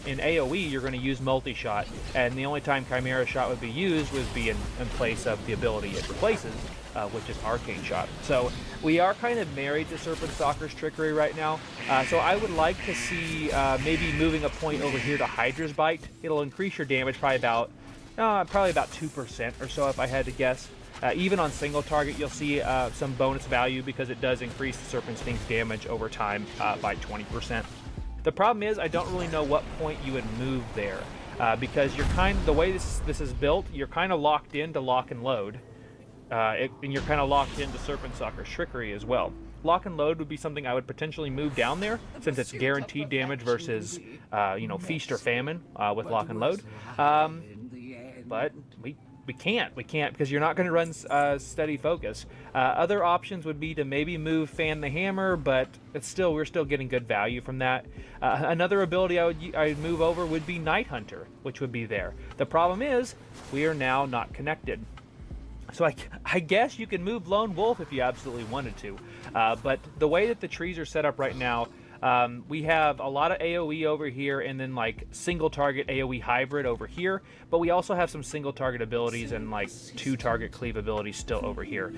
in AoE, you're going to use multi-shot, and the only time Chimera Shot would be used would be in place of the ability it replaces, which is Arcane Shot. So we are kind of married to Serpent Stalker's Trickery right now, so I would like to see maybe moving a point over here to Hydra's Bite. It'll increase your damage probably about 2% or so if I had to guess. Even on single target, you'll see some bonus value because it does increase the Serpent Stink's damage over time by 20%. The problem is I don't really know what point you would move there because you're the way this is built, you're kind of locked into lock and load, and you're kind of locked into Serpent Stalker's Trickery as well. Lock and load would be something I would potentially move down there since it's guaranteed damage versus feast or famine with lock and load. But we can't because you're not going to run steady focus. Other options would be to maybe move Fan the Hammer, but we're still getting good value from that. Another ability I'd move over would be Night Hunter, which would be there. The problem is we are now not connected. So I guess you can move Lone Wolf if you absolutely wanted to, but the way that the trees are set up right now, we have a lot of AoE over here and then like single target AoE hybrid over here, but we also have some single target abilities and like 2 target cleave abilities still over here.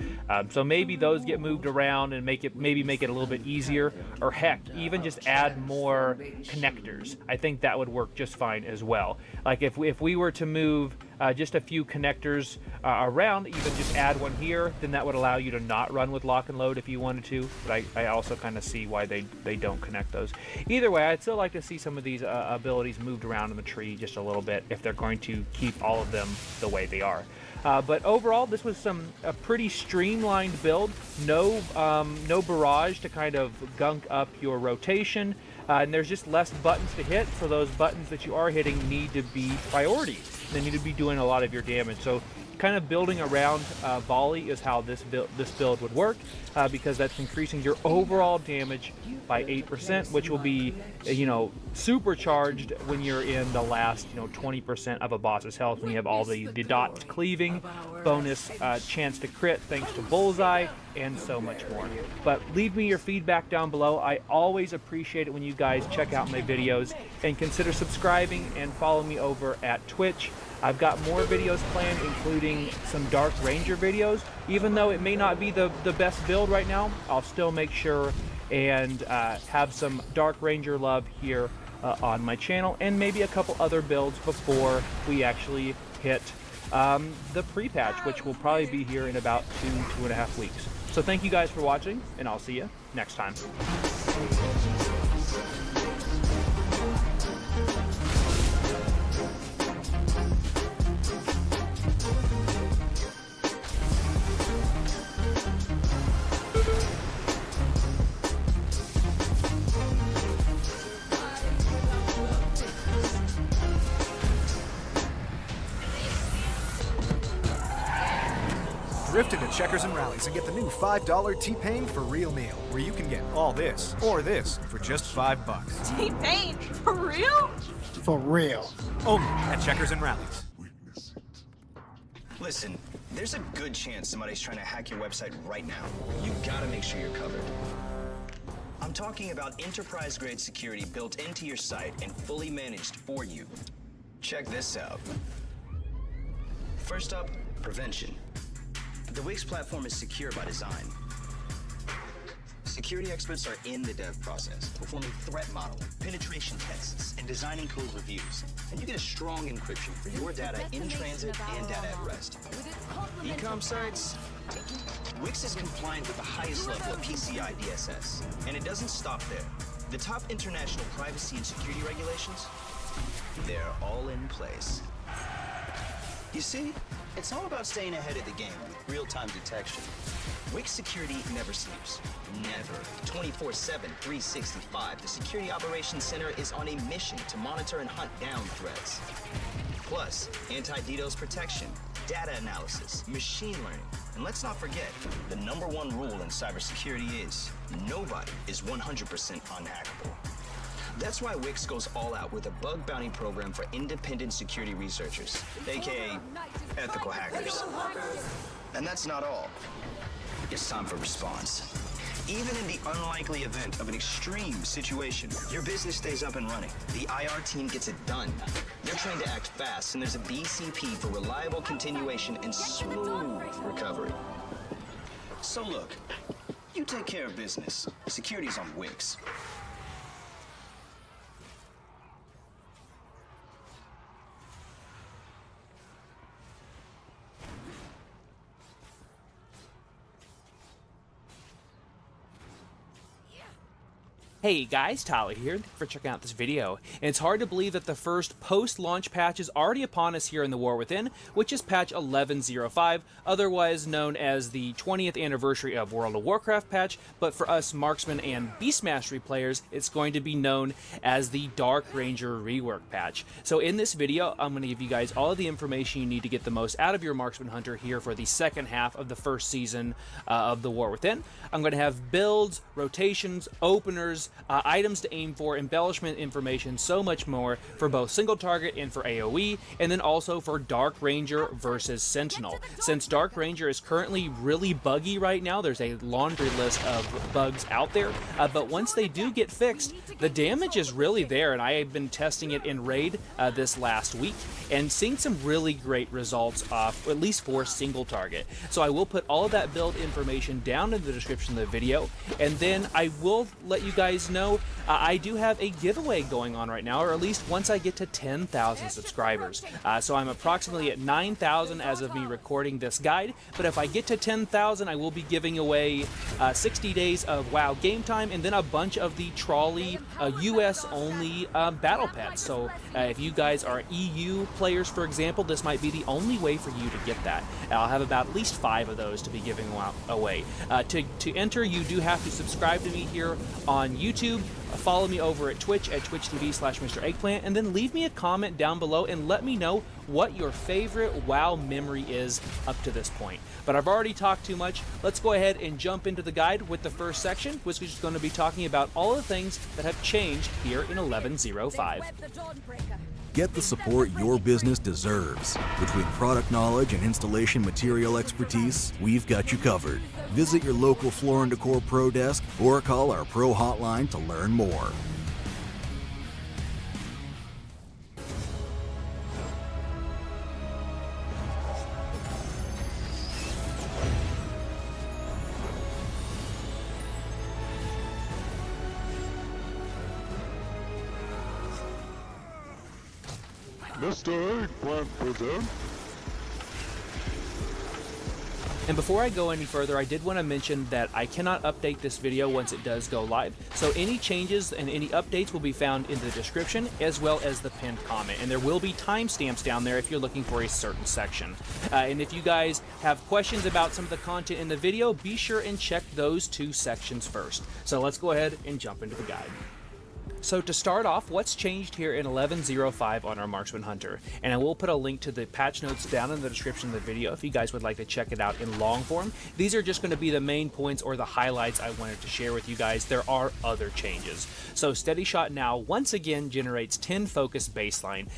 So maybe those get moved around and make it a little bit easier, or heck, even just add more connectors. I think that would work just fine as well. Like if we were to move just a few connectors around, even just add one here, then that would allow you to not run with lock and load if you wanted to, but I also kind of see why they don't connect those. Either way, I'd still like to see some of these abilities moved around in the tree just a little bit if they're going to keep all of them the way they are. But overall, this was a pretty streamlined build. No barrage to kind of gunk up your rotation, and there's just less buttons to hit, so those buttons that you are hitting need to be priority. They need to be doing a lot of your damage. So kind of building around volley is how this build would work, because that's increasing your overall damage by 8%, which will be supercharged when you're in the last 20% of a boss's health, when you have all the dot cleaving, bonus chance to crit thanks to Bullseye, and so much more. But leave me your feedback down below. I always appreciate it when you guys check out my videos, and consider subscribing and follow me over at Twitch. I've got more videos planned, including some Dark Ranger videos. Even though it may not be the best build right now, I'll still make sure and have some Dark Ranger love here on my channel, and maybe a couple other builds before we actually hit the pre-patch, which will probably be here in about 2.5 weeks. So thank you guys for watching, and I'll see you next time. Drift into Checkers and Rallies and get the new $5 T-Pain for real meal, where you can get all this or this for just $5. T-Pain? For real? For real. Only at Checkers and Rallies. Listen, there's a good chance somebody's trying to hack your website right now. You gotta make sure you're covered. I'm talking about enterprise-grade security built into your site and fully managed for you. Check this out. First up, prevention. The Wix platform is secure by design. Security experts are in the dev process, performing threat modeling, penetration tests, and designing code reviews. And you get a strong encryption for your data in transit and data at rest. E-com sites? Wix is compliant with the highest level of PCI DSS. And it doesn't stop there. The top international privacy and security regulations, they're all in place. You see, it's all about staying ahead of the game with real-time detection. Wix security never sleeps. Never. 24/7, 365. The Security Operations Center is on a mission to monitor and hunt down threats. Plus, anti-DDoS protection, data analysis, machine learning. And let's not forget, the #1 rule in cybersecurity is nobody is 100% unhackable. That's why Wix goes all out with a bug bounty program for independent security researchers, aka ethical hackers. And that's not all. It's time for response. Even in the unlikely event of an extreme situation, your business stays up and running. The IR team gets it done. They're trained to act fast, and there's a BCP for reliable continuation and smooth recovery. So look, you take care of business. Security's on Wix. Hey guys, Tyler here. Thank you for checking out this video. And it's hard to believe that the first post-launch patch is already upon us here in The War Within, which is patch 11.05, otherwise known as the 20th anniversary of World of Warcraft patch, but for us Marksman and Beast Mastery players, it's going to be known as the Dark Ranger rework patch. So in this video, I'm going to give you guys all of the information you need to get the most out of your Marksman Hunter here for the second half of the first season of The War Within. I'm going to have builds, rotations, openers, items to aim for, embellishment information, so much more for both single target and for AoE, and then also for Dark Ranger versus Sentinel. Since Dark Ranger is currently really buggy right now, there's a laundry list of bugs out there, but once they do get fixed, the damage is really there, and I have been testing it in Raid this last week, and seeing some really great results, at least for single target. So I will put all of that build information down in the description of the video, and then I will let you guys know I do have a giveaway going on right now, or at least once I get to 10,000 subscribers. So I'm approximately at 9,000 as of me recording this guide, but if I get to 10,000, I will be giving away 60 days of WoW game time, and then a bunch of the Trolley US only battle pets. So if you guys are EU players, for example, this might be the only way for you to get that. I'll have about at least 5 of those to be giving away. To enter, you do have to subscribe to me here on YouTube, follow me over at Twitch at twitch.tv/Mr. Eggplant, and then leave me a comment down below and let me know what your favorite WoW memory is up to this point. But I've already talked too much. Let's go ahead and jump into the guide with the first section, which is going to be talking about all the things that have changed here in 11.05. Get the support your business deserves. Between product knowledge and installation material expertise, we've got you covered. Visit your local Floor & Decor Pro desk or call our Pro hotline to learn more. Mr. Eggplant presents. And before I go any further, I did want to mention that I cannot update this video once it does go live. So any changes and any updates will be found in the description as well as the pinned comment. And there will be timestamps down there if you're looking for a certain section. And if you guys have questions about some of the content in the video, be sure and check those 2 sections first. So let's go ahead and jump into the guide. So to start off, what's changed here in 11.05 on our Marksman Hunter? And I will put a link to the patch notes down in the description of the video if you guys would like to check it out in long form. These are just going to be the main points or the highlights I wanted to share with you guys. There are other changes. So Steady Shot now once again generates 10 focus baseline.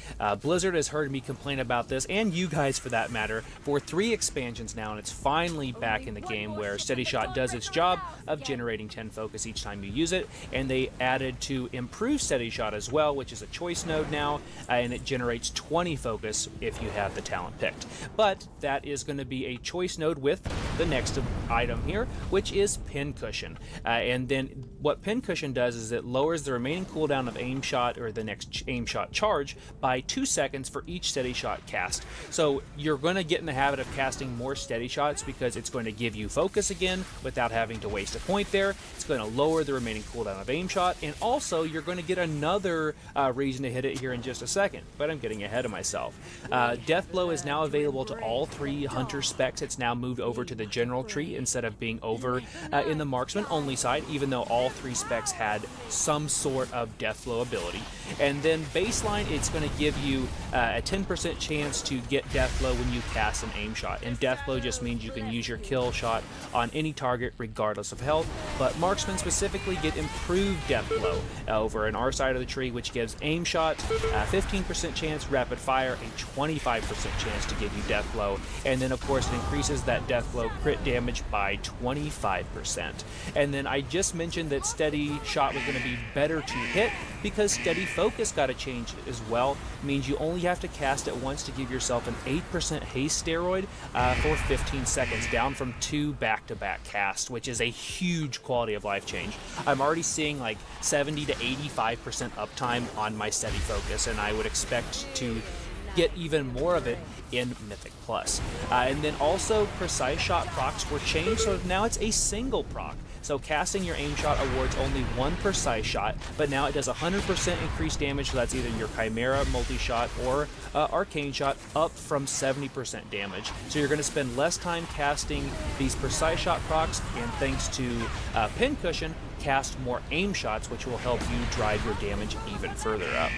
Blizzard has heard me complain about this, and you guys for that matter, for 3 expansions now, and it's finally back in the game where Steady Shot does its job of generating 10 focus each time you use it, and they added to improve Steady Shot as well, which is a choice node now, and it generates 20 focus if you have the talent picked. But that is going to be a choice node with the next item here, which is Pincushion. And then what Pincushion does is it lowers the remaining cooldown of aim shot or the next aim shot charge by 2 seconds for each Steady Shot cast. So you're going to get in the habit of casting more Steady Shots because it's going to give you focus again without having to waste a point there. It's going to lower the remaining cooldown of aim shot, and also you're going to get another reason to hit it here in just a second, but I'm getting ahead of myself. Deathblow is now available to all 3 Hunter specs. It's now moved over to the general tree instead of being over in the Marksman only side, even though all 3 specs had some sort of Deathblow ability. And then baseline, it's going to give you a 10% chance to get Deathblow when you cast an aim shot. And Deathblow just means you can use your kill shot on any target regardless of health, but Marksman specifically get improved Deathblow over in our side of the tree, which gives aim shot 15% chance, rapid fire a 25% chance to give you death blow, and then of course it increases that death blow crit damage by 25%. And then I just mentioned that steady shot was going to be better to hit because steady focus got a change as well. It means you only have to cast it once to give yourself an 8% haste steroid for 15 seconds, down from 2 back-to-back casts, which is a huge quality of life change. I'm already seeing like 70 to 85% uptime on my steady focus, and I would expect to get even more of it in Mythic Plus. And then also precise shot procs were changed, so now it's a single proc. So casting your aim shot awards only 1 precise shot, but now it does 100% increased damage, so that's either your Chimera multi-shot or Arcane shot, up from 70% damage. So you're going to spend less time casting these precise shot procs, and thanks to Pincushion, cast more aim shots, which will help you drive your damage even further up.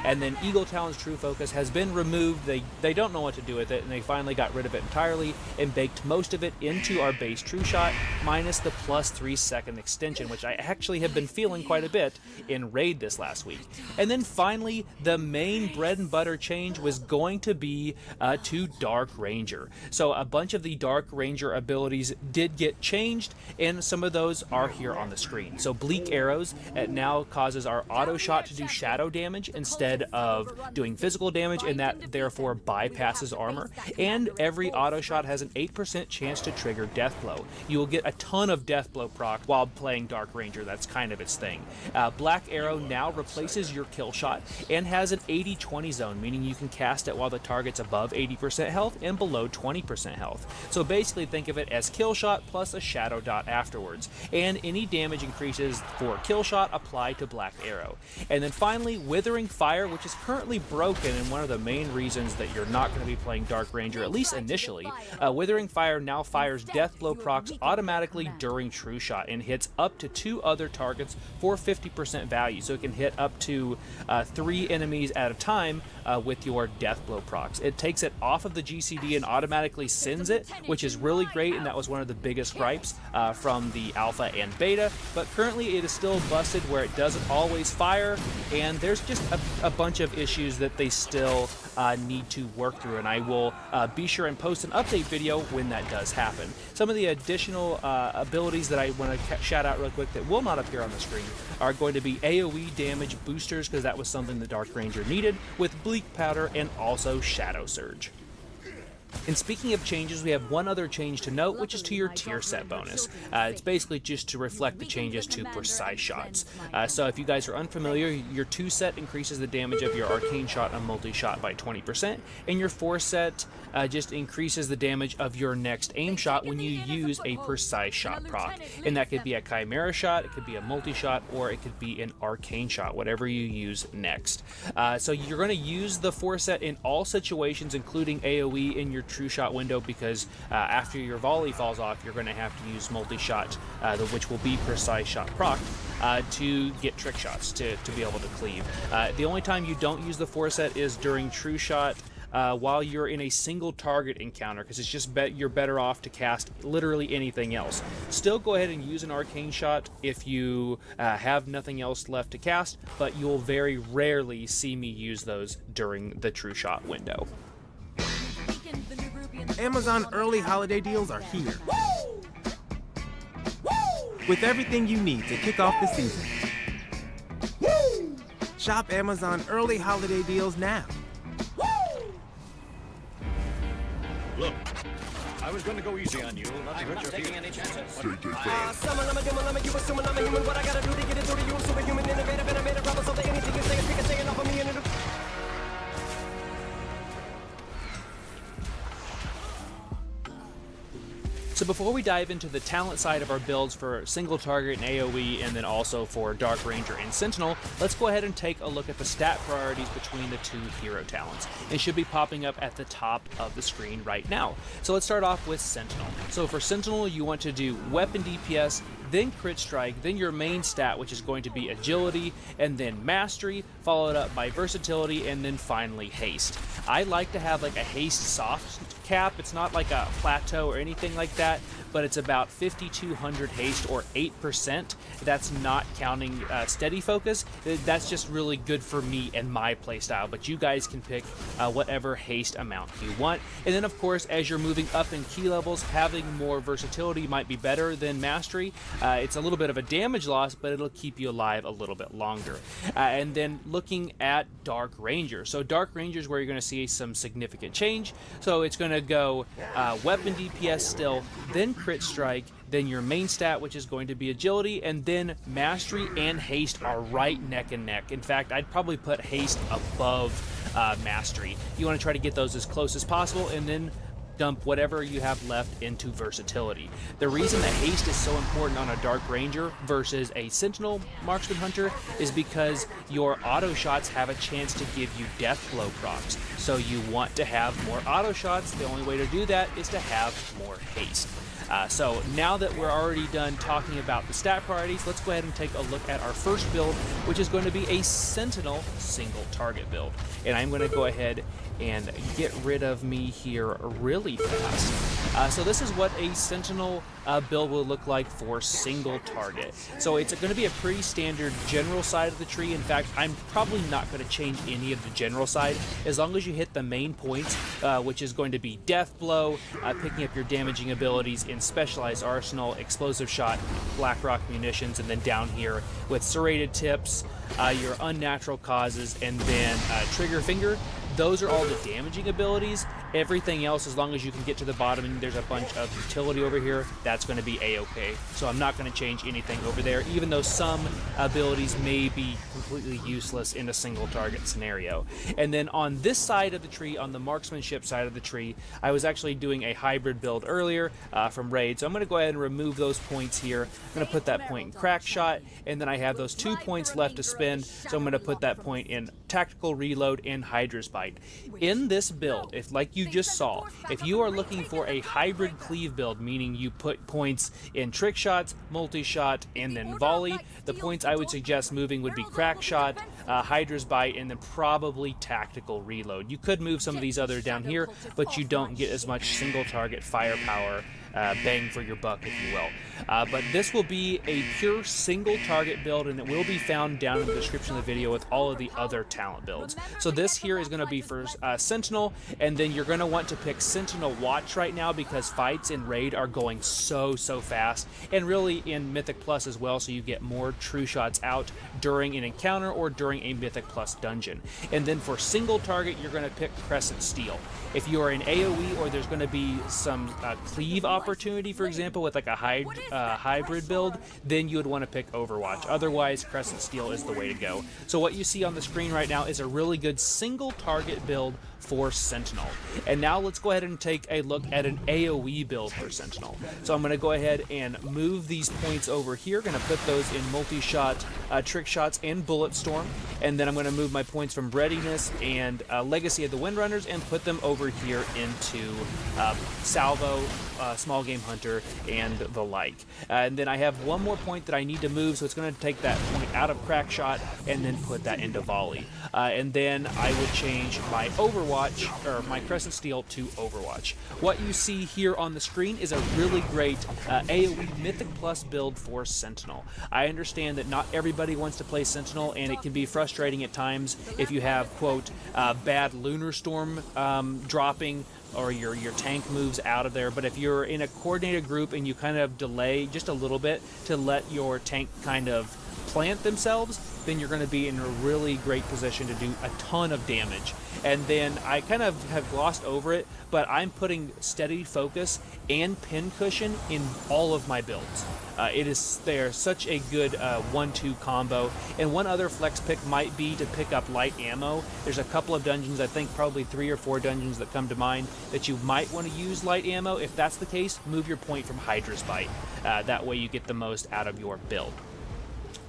And then Eagle Talon's True Focus has been removed. They don't know what to do with it, and they finally got rid of it entirely and baked most of it into our base True Shot, minus the plus 3 second extension, which I actually have been feeling quite a bit in Raid this last week. And then finally, the main bread and butter change was going to be to Dark Ranger. So a bunch of the Dark Ranger abilities did get changed, and some of those are here on the screen. So Bleak Arrows, it now causes our auto shot to do shadow damage instead of doing physical damage, and that therefore bypasses armor. And every auto shot has an 8% chance to trigger death blow. You will get a ton of death blow proc while playing Dark Ranger. That's kind of its thing. Black Arrow now replaces your kill shot and has an 80-20 zone, meaning you can cast it while the target's above 80% health and below 20% health. So basically think of it as kill shot plus a shadow dot afterwards, and any damage increases for kill shot apply to Black Arrow. And then finally, Withering Fire, which is currently broken and one of the main reasons that you're not going to be playing Dark Ranger, at least initially. Withering Fire now fires death blow procs automatically during True Shot and hits up to 2 other targets for 50% value, so it can hit up to 3 enemies at a time with your death blow procs. It takes it off of the GCD and automatically sends it, which is really great, and that was one of the biggest gripes from the alpha and beta, but currently it is still busted where it doesn't always fire, and there's just a bunch of issues that they still need to work through, and I will be sure and post an update video when that does happen. Some of the additional abilities that I want to shout out real quick that will not appear on the screen are going to be AoE damage boosters, because that was something the Dark Ranger needed, with Bleak Powder and also Shadow Surge. And speaking of changes, we have one other change to note, which is to your tier set bonus. It's basically just to reflect the changes to precise shots. So if you guys are unfamiliar, your 2 set increases the damage of your arcane shot and multi-shot by 20%, and your 4 set just increases the damage of your next aim shot when you use a precise shot proc. And that could be a Chimera shot, it could be a multi-shot, or it could be an arcane shot, whatever you use next. So you're going to use the 4 set in all situations, including AoE in your True Shot window, because after your volley falls off, you're going to have to use multi-shot, which will be precise shot proc, to get trick shots to be able to cleave. The only time you don't use the 4 set is during True Shot while you're in a single target encounter, because it's just you're better off to cast literally anything else. Still go ahead and use an arcane shot if you have nothing else left to cast, but you'll very rarely see me use those during the True Shot window. Amazon early holiday deals are here. With everything you need to kick off the season. Shop Amazon early holiday deals now. Look, I was going to go easy on you, not to hurt your feelings. Any chances? So before we dive into the talent side of our builds for single target and AoE, and then also for Dark Ranger and Sentinel, let's go ahead and take a look at the stat priorities between the 2 hero talents. It should be popping up at the top of the screen right now. So let's start off with Sentinel. So for Sentinel, you want to do weapon DPS, then crit strike, then your main stat, which is going to be agility, and then mastery, followed up by versatility, and then finally haste. I like to have like a haste soft cap. It's not like a plateau or anything like that, but it's about 5,200 haste, or 8%. That's not counting steady focus. That's just really good for me and my playstyle, but you guys can pick whatever haste amount you want. And then of course, as you're moving up in key levels, having more versatility might be better than mastery. It's a little bit of a damage loss, but it'll keep you alive a little bit longer. And then looking at Dark Ranger. So Dark Ranger is where you're going to see some significant change. So it's going to go weapon DPS still, then crit strike, then your main stat, which is going to be agility, and then mastery and haste are right neck and neck. In fact, I'd probably put haste above mastery. You want to try to get those as close as possible, and then dump whatever you have left into versatility. The reason that haste is so important on a Dark Ranger versus a Sentinel Marksman Hunter is because your auto shots have a chance to give you death blow procs. So you want to have more auto shots. The only way to do that is to have more haste. So now that we're already done talking about the stat priorities, let's go ahead and take a look at our first build, which is going to be a Sentinel single target build. And I'm going to go ahead and get rid of me here really fast. So this is what a Sentinel build will look like for single target. So it's going to be a pretty standard general side of the tree. In fact, I'm probably not going to change any of the general side as long as you hit the main points, which is going to be Death Blow, picking up your damaging abilities in Specialized Arsenal, Explosive Shot, Blackrock Munitions, and then down here with Serrated Tips, your Unnatural Causes, and then Trigger Finger. Those are all the damaging abilities. Everything else, as long as you can get to the bottom and there's a bunch of utility over here, that's going to be a-okay. So I'm not going to change anything over there, even though some abilities may be completely useless in a single target scenario. And then on this side of the tree, on the marksmanship side of the tree, I was actually doing a hybrid build earlier from Raid. So I'm going to go ahead and remove those points here. I'm going to put that point in Crack Shot, and then I have those 2 points left to spend. So I'm going to put that point in Tactical Reload and Hydra's Bite. In this build, if like you just saw, if you are looking for a hybrid cleave build, meaning you put points in Trick Shots, Multi-Shot, and then Volley, the points I would suggest moving would be Crack Shot, Hydra's Bite, and then probably Tactical Reload. You could move some of these others down here, but you don't get as much single target firepower bang for your buck, if you will. But this will be a pure single target build, and it will be found down in the description of the video with all of the other talent builds. So this here is going to be for Sentinel, and then you're going to want to pick Sentinel Watch right now because fights in Raid are going so fast, and really in Mythic Plus as well, so you get more true shots out during an encounter or during a Mythic Plus dungeon. And then for single target, you're going to pick Crescent Steel. If you are in AoE or there's going to be some cleave opportunity, for example, with like a hybrid build, then you would want to pick Overwatch. Otherwise, Crescent Steel is the way to go. So what you see on the screen right now is a really good single target build for Sentinel. And now let's go ahead and take a look at an AoE build for Sentinel. So I'm going to go ahead and move these points over here. Going to put those in Multi-Shot, Trick Shots, and Bullet Storm. And then I'm going to move my points from Readiness and Legacy of the Windrunners and put them over here into Salvo, Small Game Hunter, and the like. And then I have one more point that I need to move, so it's going to take that point out of Crack Shot and then put that into Volley. And then I would change my Overwatch, or my Crescent Steel, to Overwatch. What you see here on the screen is a really great AoE Mythic Plus build for Sentinel. I understand that not everybody wants to play Sentinel, and it can be frustrating at times if you have, quote, bad Lunar Storm dropping, or your tank moves out of there. But if you're in a coordinated group and you kind of delay just a little bit to let your tank kind of plant themselves, then you're going to be in a really great position to do a ton of damage. And then I kind of have glossed over it, but I'm putting Steady Focus and Pin Cushion in all of my builds. They're such a good 1-2 combo. And one other flex pick might be to pick up light ammo. There's a couple of dungeons, I think probably 3 or 4 dungeons that come to mind that you might want to use light ammo. If that's the case, move your point from Hydra's Bite. That way you get the most out of your build.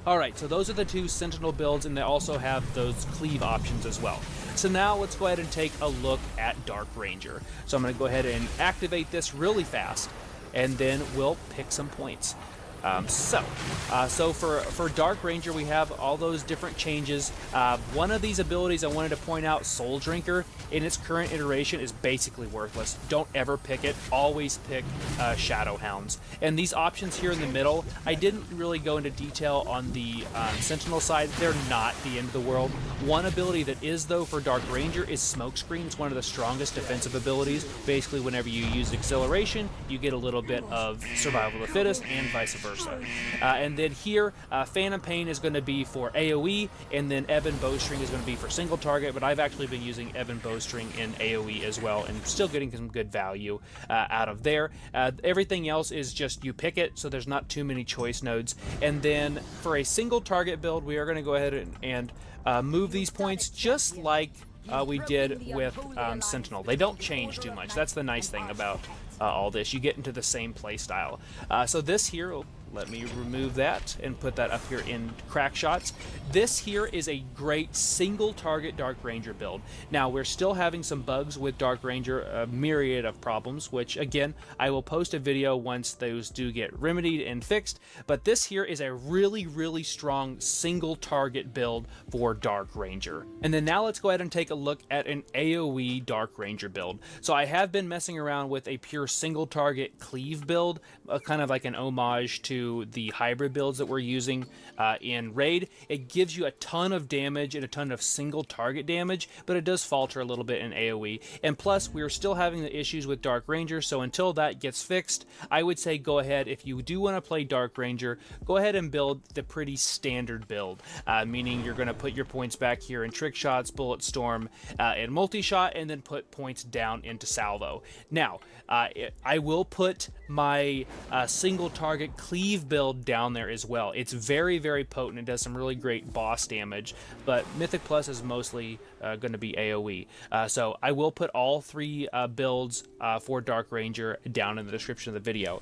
Alright, so those are the 2 Sentinel builds, and they also have those cleave options as well. So now let's go ahead and take a look at Dark Ranger. So I'm going to go ahead and activate this really fast, and then we'll pick some points. So for Dark Ranger, we have all those different changes. One of these abilities I wanted to point out, Soul Drinker, in its current iteration is basically worthless. Don't ever pick it. Always pick Shadow Hounds. And these options here in the middle, I didn't really go into detail on the Sentinel side. They're not the end of the world. One ability that is, though, for Dark Ranger is Smokescreen. It's one of the strongest defensive abilities. Basically, whenever you use Acceleration, you get a little bit of Survival of the Fittest and vice versa. And then here, Phantom Pain is going to be for AoE, and then Ebon Bowstring is going to be for single target, but I've actually been using Ebon Bowstring in AoE as well, and still getting some good value out of there. Everything else is just you pick it, so there's not too many choice nodes. And then for a single target build, we are going to go ahead and move these points just like we did with Sentinel. They don't change too much. That's the nice thing about all this. You get into the same play style. So this here, let me remove that and put that up here in Crack Shots. This here is a great single target Dark Ranger build. Now, we're still having some bugs with Dark Ranger, a myriad of problems, which again, I will post a video once those do get remedied and fixed, but this here is a really, really strong single target build for Dark Ranger. And then now let's go ahead and take a look at an AoE Dark Ranger build. So I have been messing around with a pure single target cleave build, kind of like an homage to the hybrid builds that we're using in Raid. It gives you a ton of damage and a ton of single target damage, but it does falter a little bit in AoE. And plus, we're still having the issues with Dark Ranger, so until that gets fixed, I would say go ahead, if you do want to play Dark Ranger, go ahead and build the pretty standard build, meaning you're going to put your points back here in Trick Shots, Bullet Storm, and Multi-Shot, and then put points down into Salvo. Now, I will put my single target cleave build down there as well. It's very, very potent. It does some really great boss damage, but Mythic Plus is mostly going to be AoE. So I will put all three builds for Dark Ranger down in the description of the video.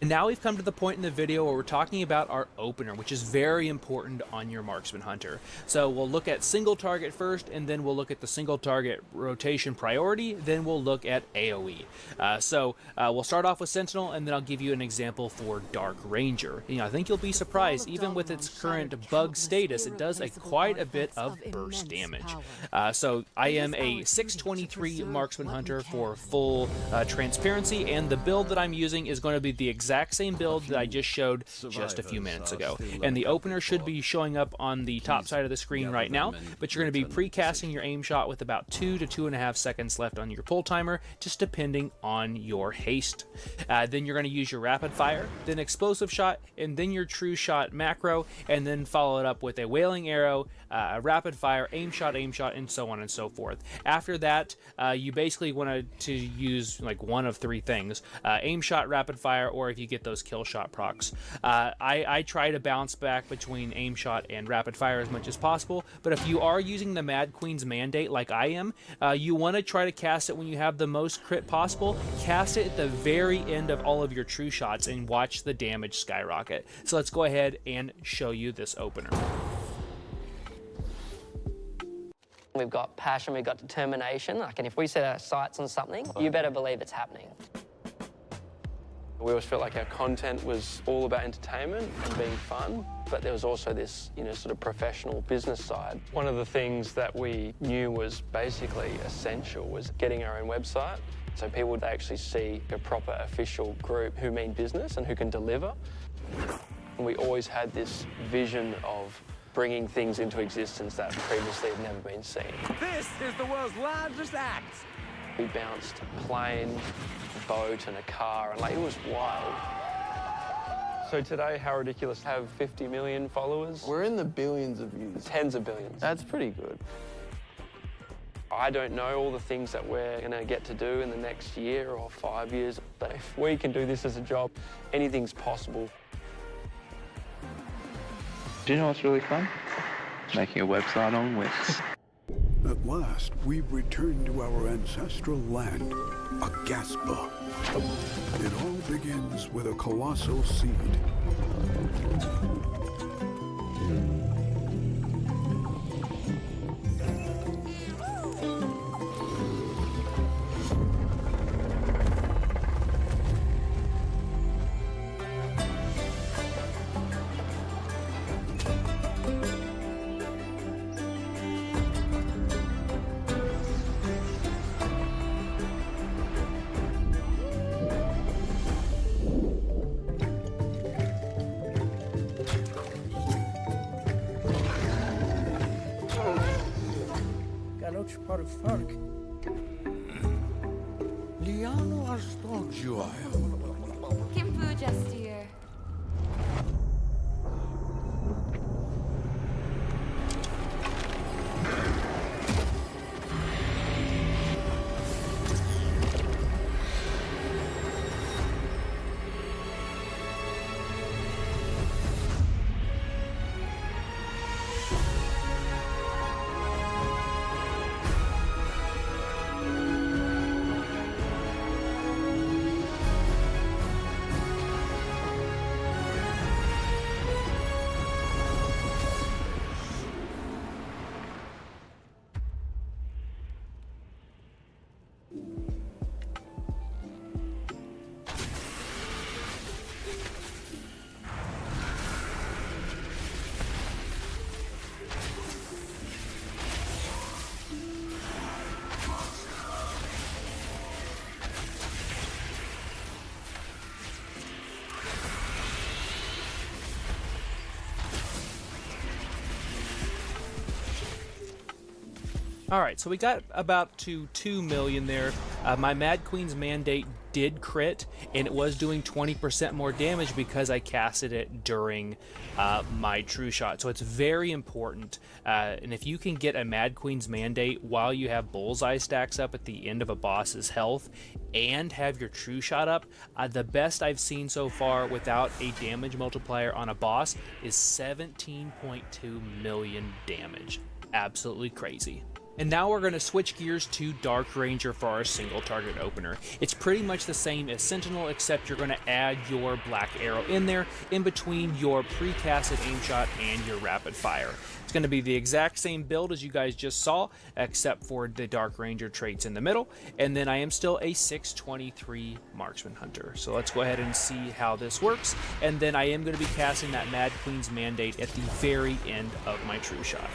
And now we've come to the point in the video where we're talking about our opener, which is very important on your Marksman Hunter. So we'll look at single target first, and then we'll look at the single target rotation priority, then we'll look at AoE. We'll start off with Sentinel, and then I'll give you an example for Dark Ranger. I think you'll be surprised, even with its current bug status, it does quite a bit of burst damage. So I am a 623 Marksman Hunter for full transparency, and the build that I'm using is going to be the exact same build that I just showed just a few minutes ago. And the opener should be showing up on the top side of the screen right now, but you're going to be pre-casting your aim shot with about 2 to 2.5 seconds left on your pull timer, just depending on your haste. Then you're going to use your rapid fire, then explosive shot, and then your true shot macro, and then follow it up with a wailing arrow, a rapid fire, aim shot, and so on and so forth. After that, you basically want to use like one of three things: aim shot, rapid fire, or if you get those kill shot procs. I try to bounce back between aim shot and rapid fire as much as possible, but if you are using the Mad Queen's Mandate like I am, you want to try to cast it when you have the most crit possible. Cast it at the very end of all of your true shots and watch the damage skyrocket. So let's go ahead and show you this opener. We've got passion, we've got determination, and if we set our sights on something, you better believe it's happening. We always felt like our content was all about entertainment and being fun, but there was also this, sort of professional business side. One of the things that we knew was basically essential was getting our own website, so people would actually see a proper official group who mean business and who can deliver. And we always had this vision of bringing things into existence that previously had never been seen. This is the world's largest act. We bounced a plane, a boat, and a car, and it was wild. So today, How Ridiculous have 50 million followers. We're in the billions of views. Tens of billions. That's pretty good. I don't know all the things that we're going to get to do in the next year or 5 years, but if we can do this as a job, anything's possible. Do you know what's really fun? Making a website on Wix. At last, we've returned to our ancestral land, Agaspa. It all begins with a colossal seed. فرق Liano Astogjuaya. Kimfu Gesture. All right, so we got about to 2 million there. My Mad Queen's Mandate did crit, and it was doing 20% more damage because I casted it during my True Shot. So it's very important. And if you can get a Mad Queen's Mandate while you have Bullseye stacks up at the end of a boss's health and have your True Shot up, the best I've seen so far without a damage multiplier on a boss is 17.2 million damage. Absolutely crazy. And now we're going to switch gears to Dark Ranger for our single target opener. It's pretty much the same as Sentinel, except you're going to add your Black Arrow in there in between your pre-casted aim shot and your rapid fire. It's going to be the exact same build as you guys just saw, except for the Dark Ranger traits in the middle. And then I am still a 623 Marksman Hunter. So let's go ahead and see how this works. And then I am going to be casting that Mad Queen's Mandate at the very end of my True Shot.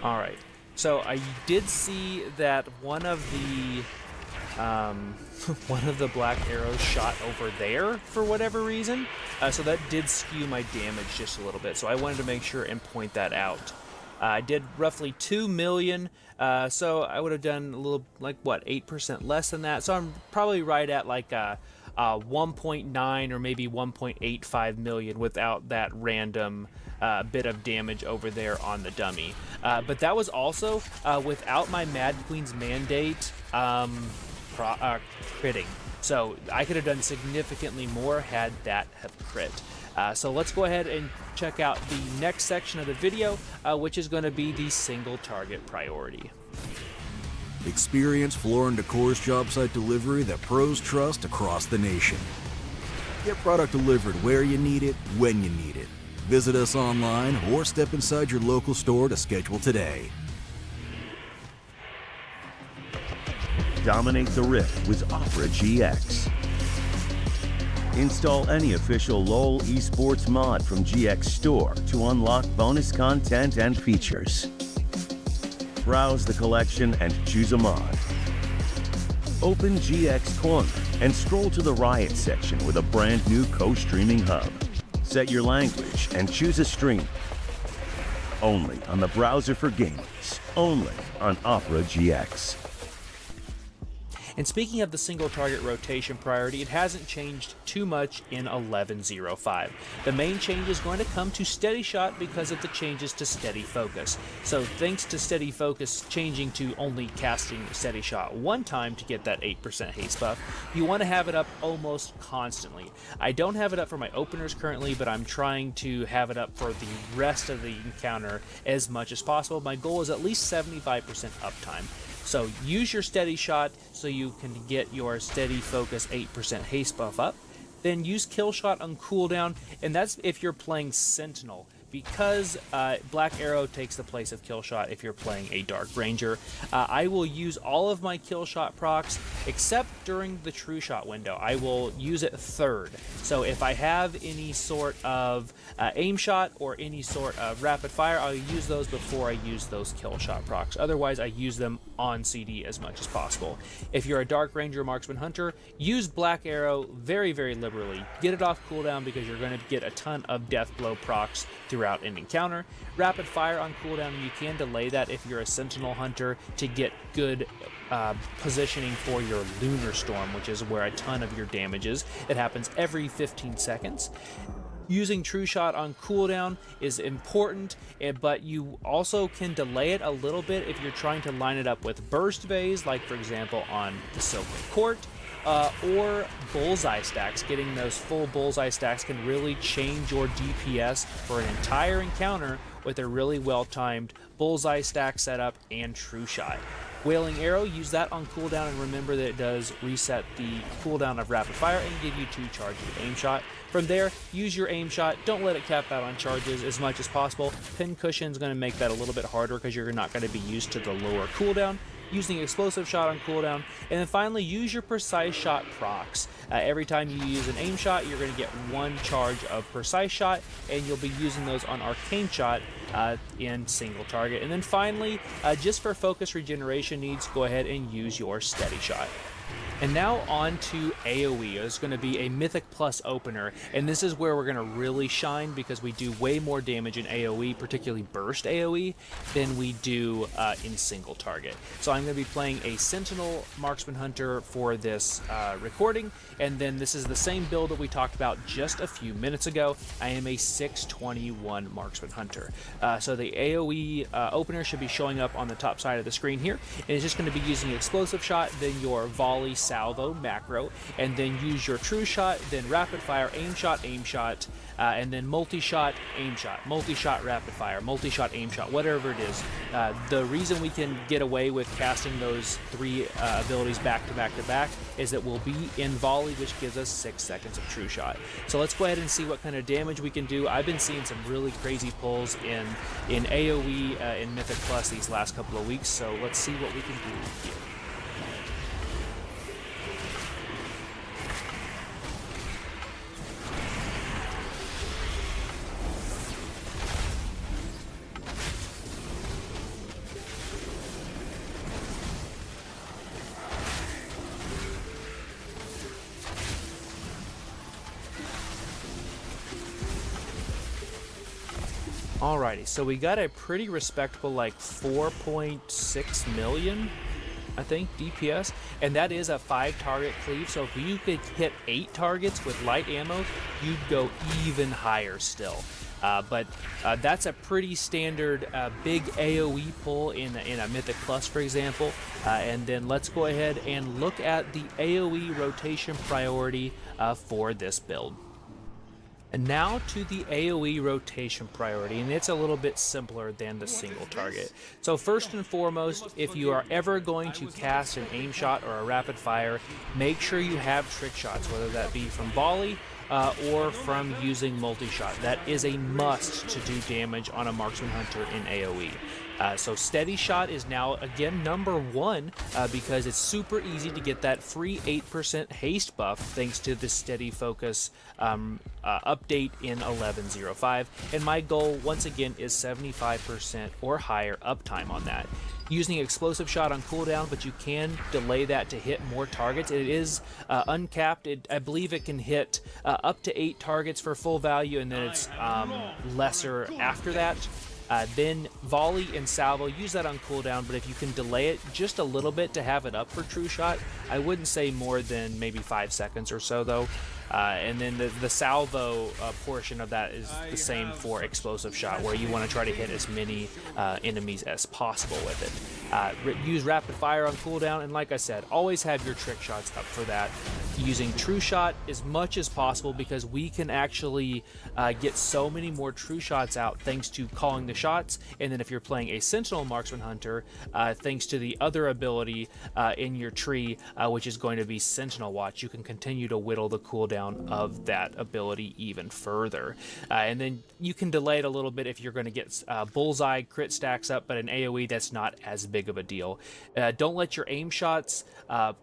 All right, so I did see that one of the Black Arrows shot over there for whatever reason, so that did skew my damage just a little bit. So I wanted to make sure and point that out. I did roughly 2 million, so I would have done a little, like what, 8% less than that. So I'm probably right at like 1.9 or maybe 1.85 million without that random bit of damage over there on the dummy. But that was also without my Mad Queen's Mandate critting. So I could have done significantly more had that have crit. So let's go ahead and check out the next section of the video, which is going to be the single target priority. Experience Floor & Decor's job site delivery that pros trust across the nation. Get product delivered where you need it, when you need it. Visit us online or step inside your local store to schedule today. Dominate the rift with Opera GX. Install any official LoL esports mod from GX Store to unlock bonus content and features. Browse the collection and choose a mod. Open GX Corner and scroll to the Riot section with a brand new co-streaming hub. Set your language and choose a stream. Only on the browser for gamers. Only on Opera GX. And speaking of the single target rotation priority, it hasn't changed too much in 11.05. The main change is going to come to Steady Shot because of the changes to Steady Focus. So thanks to Steady Focus changing to only casting Steady Shot one time to get that 8% haste buff, you want to have it up almost constantly. I don't have it up for my openers currently, but I'm trying to have it up for the rest of the encounter as much as possible. My goal is at least 75% uptime. So use your Steady Shot so you can get your Steady Focus 8% haste buff up. Then use Kill Shot on cooldown, and that's if you're playing Sentinel, because Black Arrow takes the place of Kill Shot if you're playing a Dark Ranger. I will use all of my Kill Shot procs except during the True Shot window. I will use it third. So if I have any sort of aim shot or any sort of rapid fire, I'll use those before I use those Kill Shot procs. Otherwise, I use them on CD as much as possible. If you're a Dark Ranger Marksman Hunter, use Black Arrow very, very liberally. Get it off cooldown because you're going to get a ton of Death Blow procs throughout an encounter. Rapid fire on cooldown, you can delay that if you're a Sentinel Hunter to get good positioning for your Lunar Storm, which is where a ton of your damage is. It happens every 15 seconds. Using True Shot on cooldown is important, but you also can delay it a little bit if you're trying to line it up with Burst Vase, like for example on the Silken Court, or Bullseye stacks. Getting those full Bullseye stacks can really change your DPS for an entire encounter with a really well-timed Bullseye stack setup and True Shot. Wailing Arrow, use that on cooldown, and remember that it does reset the cooldown of Rapid Fire and give you 2 charges of Aim Shot. From there, use your Aim Shot. Don't let it cap out on charges as much as possible. Pin Cushion is going to make that a little bit harder because you're not going to be used to the lower cooldown. Using Explosive Shot on cooldown, and then finally use your Precise Shot procs. Every time you use an Aim Shot, you're going to get 1 charge of Precise Shot, and you'll be using those on Arcane Shot in single target. And then finally, just for focus regeneration needs, go ahead and use your Steady Shot. And now on to AoE. It's going to be a Mythic Plus opener, and this is where we're going to really shine because we do way more damage in AoE, particularly Burst AoE, than we do in single target. So I'm going to be playing a Sentinel Marksman Hunter for this recording, and then this is the same build that we talked about just a few minutes ago. I am a 621 Marksman Hunter. So the AoE opener should be showing up on the top side of the screen here, and it's just going to be using Explosive Shot, then your Volley Salvo macro, and then use your True Shot, then Rapid Fire, Aim Shot, and then Multi-Shot, Aim Shot, Multi-Shot, Rapid Fire, Multi-Shot, Aim Shot, whatever it is. The reason we can get away with casting those 3 abilities back to back to back is that we'll be in Volley, which gives us 6 seconds of True Shot. So let's go ahead and see what kind of damage we can do. I've been seeing some really crazy pulls in AoE in Mythic Plus these last couple of weeks, so let's see what we can do here. Alrighty, so we got a pretty respectable like 4.6 million, I think, DPS, and that is a 5-target cleave, so if you could hit 8 targets with light ammo, you'd go even higher still. But that's a pretty standard big AoE pull in a Mythic Plus, for example. And then let's go ahead and look at the AoE rotation priority for this build. And now to the AoE rotation priority, and it's a little bit simpler than the single target. So first and foremost, if you are ever going to cast an Aim Shot or a Rapid Fire, make sure you have Trick Shots, whether that be from Volley or from using Multi-Shot. That is a must to do damage on a Marksman Hunter in AoE. So Steady Shot is now again number 1 because it's super easy to get that free 8% haste buff thanks to the Steady Focus update in 11.05, and my goal once again is 75% or higher uptime on that. Using Explosive Shot on cooldown, but you can delay that to hit more targets. It is uncapped. I believe it can hit up to 8 targets for full value, and then it's lesser after that. Then Volley and Salvo, use that on cooldown, but if you can delay it just a little bit to have it up for True Shot, I wouldn't say more than maybe 5 seconds or so though. And then the Salvo portion of that is the same for Explosive Shot, where you want to try to hit as many enemies as possible with it. use rapid fire on cooldown, and like I said, always have your trick shots up for that. Using True Shot as much as possible, because we can actually get so many more True Shots out thanks to calling the shots, and then if you're playing a Sentinel Marksman Hunter, thanks to the other ability in your tree, which is going to be Sentinel Watch, you can continue to whittle the cooldown of that ability even further. And then you can delay it a little bit if you're going to get bullseye crit stacks up, but in AoE that's not as big of a deal. Don't let your aim shots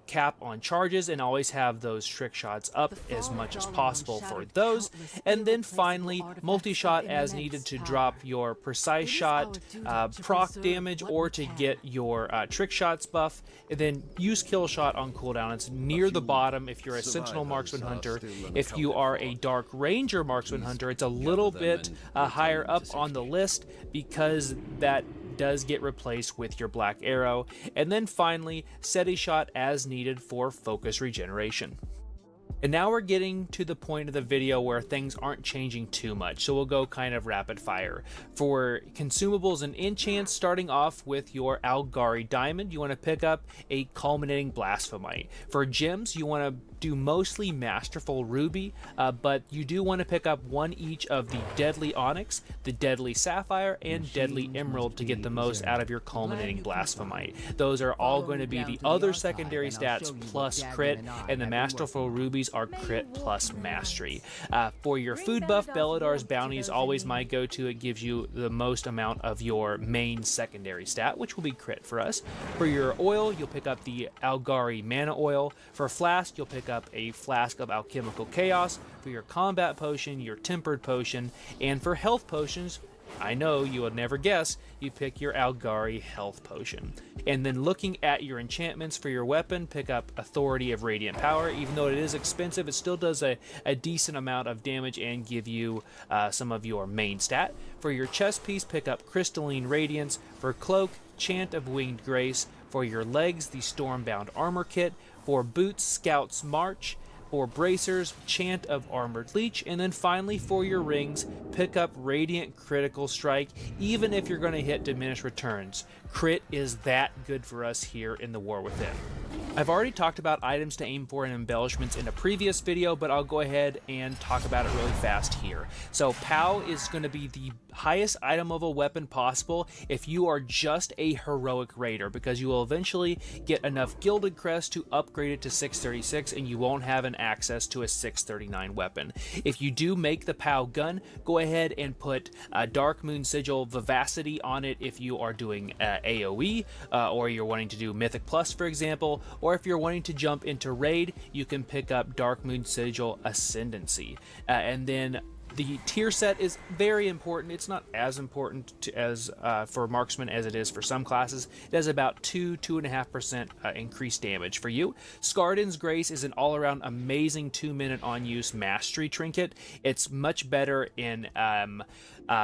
cap on charges, and always have those trick shots up as much as possible for those. And then finally, multi-shot as needed to drop your precise shot, proc damage, or to get your trick shots buff. And then use kill shot on cooldown. It's near the bottom if you're a Sentinel Marksman Hunter. If you are a Dark Ranger Marksman Hunter, it's a little bit higher up on the list, because that does get replaced with your Black Arrow. And then finally, steady shot as needed for focus regeneration. And now we're getting to the point of the video where things aren't changing too much, so we'll go kind of rapid fire. For consumables and enchants, starting off with your Algari Diamond, you want to pick up a Culminating Blasphemite. For gems, you want to do mostly Masterful Ruby, but you do want to pick up one each of the Deadly Onyx, the Deadly Sapphire, and Deadly Emerald to get the most out of your Culminating Blasphemite. Those are all going to be the other secondary stats plus crit, and the Masterful Rubies are crit plus mastery. For your food buff, Belladar's Bounty is always my go-to. It gives you the most amount of your main secondary stat, which will be crit for us. For your oil, you'll pick up the Algari Mana Oil. For flask, you'll pick up a flask of Alchemical Chaos. For your combat potion, your Tempered Potion. And for health potions, I know you would never guess, you pick your Algari Health Potion. And then looking at your enchantments for your weapon, pick up Authority of Radiant Power. Even though it is expensive, it still does a decent amount of damage and give you some of your main stat. For your chest piece, pick up Crystalline Radiance. For cloak, Chant of Winged Grace. For your legs, the Stormbound Armor Kit. For boots, Scout's March. For bracers, Chant of Armored Leech. And then finally, for your rings, pick up Radiant Critical Strike, even if you're going to hit diminished returns. Crit is that good for us here in the War Within. I've already talked about items to aim for and embellishments in a previous video, but I'll go ahead and talk about it really fast here. So POW is going to be the highest item level weapon possible if you are just a heroic raider, because you will eventually get enough Gilded Crest to upgrade it to 636, and you won't have an access to a 639 weapon. If you do make the POW gun, go ahead and put Dark Moon Sigil Vivacity on it if you are doing AoE, or you're wanting to do Mythic Plus, for example, or if you're wanting to jump into raid, you can pick up Dark Moon Sigil Ascendancy. And then the tier set is very important. It's not as important for marksman as it is for some classes. It has about 2.5% increased damage for you. Skardan's Grace is an all-around amazing 2-minute on-use mastery trinket. It's much better in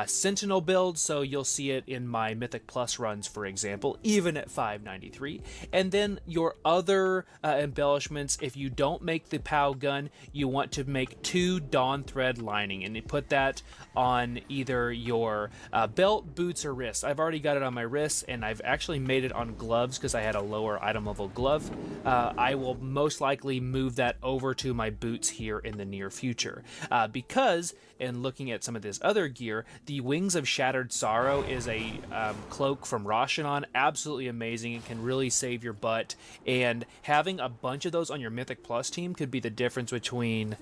Sentinel builds, so you'll see it in my Mythic Plus runs, for example, even at 593. And then your other embellishments, if you don't make the POW gun, you want to make 2 Dawn Thread lining, and you put that on either your belt, boots, or wrists. I've already got it on my wrists, and I've actually made it on gloves because I had a lower item level glove. I will most likely move that over to my boots here in the near future, because in looking at some of this other gear, the Wings of Shattered Sorrow is a cloak from Rashanon. Absolutely amazing. It can really save your butt, and having a bunch of those on your Mythic Plus team could be the difference between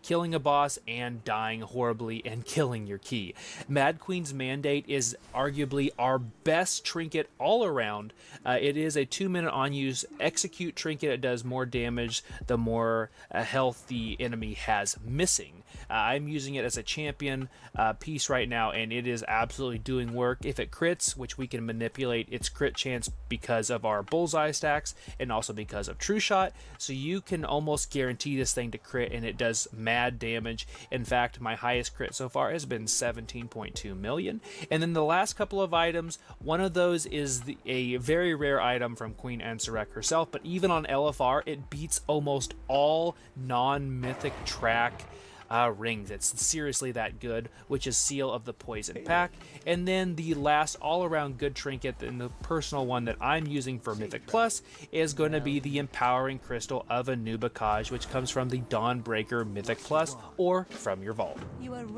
killing a boss and dying horribly and killing your key. Mad Queen's Mandate is arguably our best trinket all around. It is a 2-minute on-use execute trinket. It does more damage the more health the enemy has missing. I'm using it as a champion piece right now, and it is absolutely doing work. If it crits, which we can manipulate its crit chance because of our bullseye stacks and also because of True Shot, so you can almost guarantee this thing to crit, and it does mad damage. In fact, my highest crit so far has been 17.2 million. And then the last couple of items, one of those is a very rare item from Queen Ansurek herself, but even on LFR, it beats almost all non-mythic track rings. It's seriously that good, which is Seal of the Poison Pack. And then the last all-around good trinket, and the personal one that I'm using for Mythic Plus, is going to be the Empowering Crystal of Anubikaj, which comes from the Dawnbreaker Mythic Plus, or from your vault.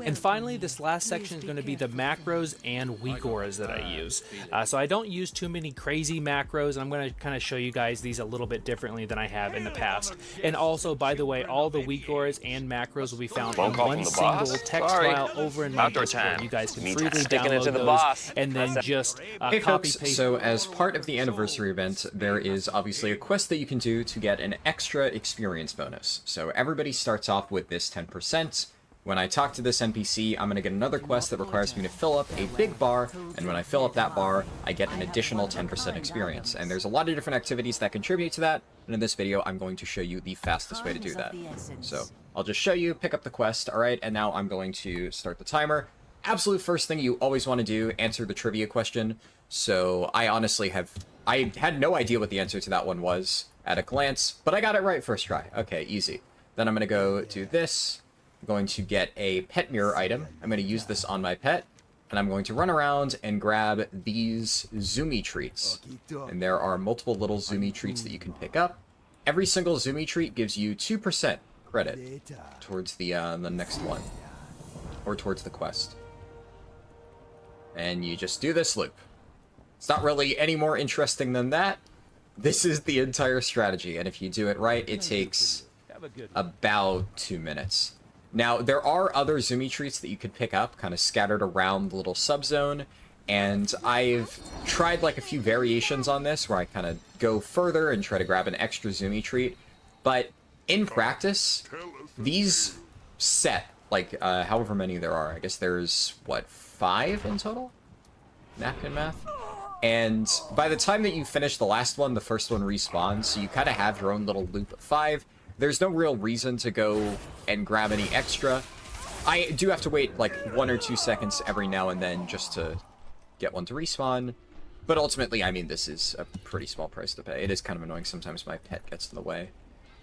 And finally, this last section is going to be the macros and weak auras that I use. So I don't use too many crazy macros, and I'm going to kind of show you guys these a little bit differently than I have in the past. And also, by the way, all the weak auras and macros will be found in one single text file over in my Discord. You guys can freely download those and then just Hey copy folks, paste. so as part of the anniversary event, there is obviously a quest that you can do to get an extra experience bonus. So everybody starts off with this 10%. When I talk to this NPC, I'm going to get another quest that requires me to fill up a big bar, and when I fill up that bar, I get an additional 10% experience. And there's a lot of different activities that contribute to that, and in this video, I'm going to show you the fastest way to do that. So I'll just show you, pick up the quest, alright, and now I'm going to start the timer. Absolute first thing you always want to do, answer the trivia question. So I honestly I had no idea what the answer to that one was at a glance, but I got it right first try. Okay, easy. Then I'm going to go do this. I'm going to get a pet mirror item. I'm going to use this on my pet, and I'm going to run around and grab these Zumi treats. And there are multiple little Zumi treats that you can pick up. Every single Zumi treat gives you 2% credit towards the next one, or towards the quest. And you just do this loop. It's not really any more interesting than that. This is the entire strategy, and if you do it right, it takes about 2 minutes. Now, there are other Zumi treats that you could pick up, kind of scattered around the little subzone, and I've tried like a few variations on this, where I kind of go further and try to grab an extra Zumi treat, but in practice, these set, like, however many there are, I guess there's, what, 5 in total? Napkin math? And by the time that you finish the last one, the first one respawns, so you kind of have your own little loop of 5. There's no real reason to go and grab any extra. I do have to wait like 1 or 2 seconds every now and then just to get one to respawn. But ultimately, I mean, this is a pretty small price to pay. It is kind of annoying sometimes my pet gets in the way.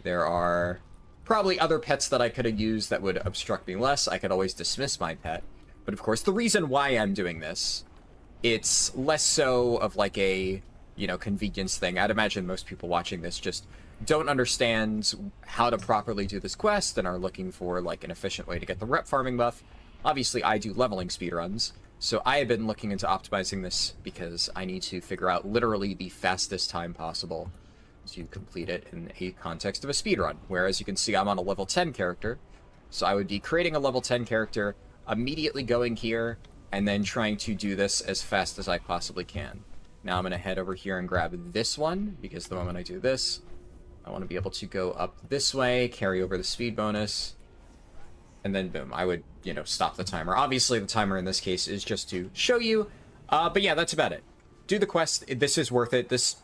There are probably other pets that I could have used that would obstruct me less. I could always dismiss my pet. But of course, the reason why I'm doing this, it's less so of like a, you know, convenience thing. I'd imagine most people watching this just don't understand how to properly do this quest and are looking for like an efficient way to get the rep farming buff. Obviously, I do leveling speedruns, so I have been looking into optimizing this because I need to figure out literally the fastest time possible to complete it in a context of a speedrun. Whereas you can see I'm on a level 10 character, so I would be creating a level 10 character, immediately going here, and then trying to do this as fast as I possibly can. Now I'm going to head over here and grab this one, because the moment I do this, I want to be able to go up this way, carry over the speed bonus, and then boom, I would, you know, stop the timer. Obviously, the timer in this case is just to show you, but yeah, that's about it. Do the quest. This is worth it. This,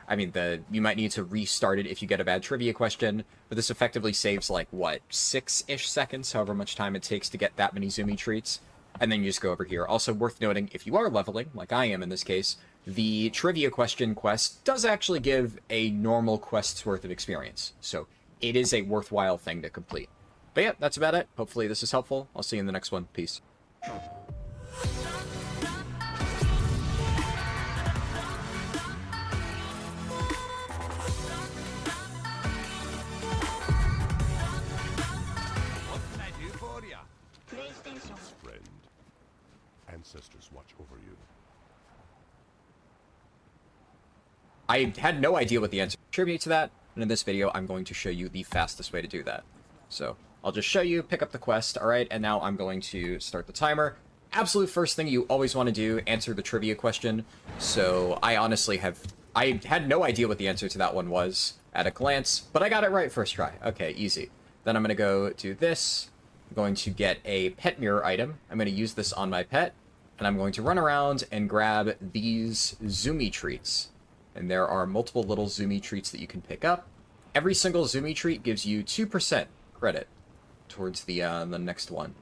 I mean, you might need to restart it if you get a bad trivia question, but this effectively saves, like, what, 6-ish seconds, however much time it takes to get that many Zumi treats, and then you just go over here. Also worth noting, if you are leveling, like I am in this case, the trivia question quest does actually give a normal quest's worth of experience, so it is a worthwhile thing to complete. But yeah, that's about it. Hopefully this is helpful. I'll see you in the next one. Peace. What can I do for you? Friend. Ancestors watch over you. I had no idea what the answer contribute to that, and in this video, I'm going to show you the fastest way to do that. So I'll just show you, pick up the quest, alright, and now I'm going to start the timer. Absolute first thing you always want to do, answer the trivia question. So I honestly I had no idea what the answer to that one was at a glance, but I got it right first try. Okay, easy. Then I'm going to go do this. I'm going to get a pet mirror item. I'm going to use this on my pet, and I'm going to run around and grab these Zumi treats. And there are multiple little Zumi treats that you can pick up. Every single Zumi treat gives you 2% credit towards the next one,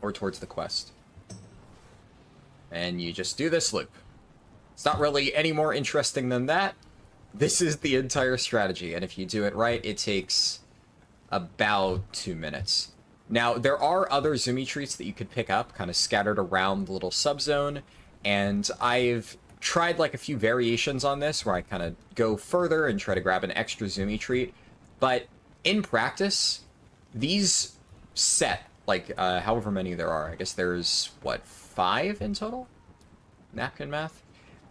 or towards the quest. And you just do this loop. It's not really any more interesting than that. This is the entire strategy, and if you do it right, it takes about 2 minutes. Now, there are other Zoomy treats that you could pick up, kind of scattered around the little subzone, and I've tried like a few variations on this where I kind of go further and try to grab an extra Zoomy treat, but in practice, these set, like, however many there are, I guess there's, what, 5 in total? Napkin math?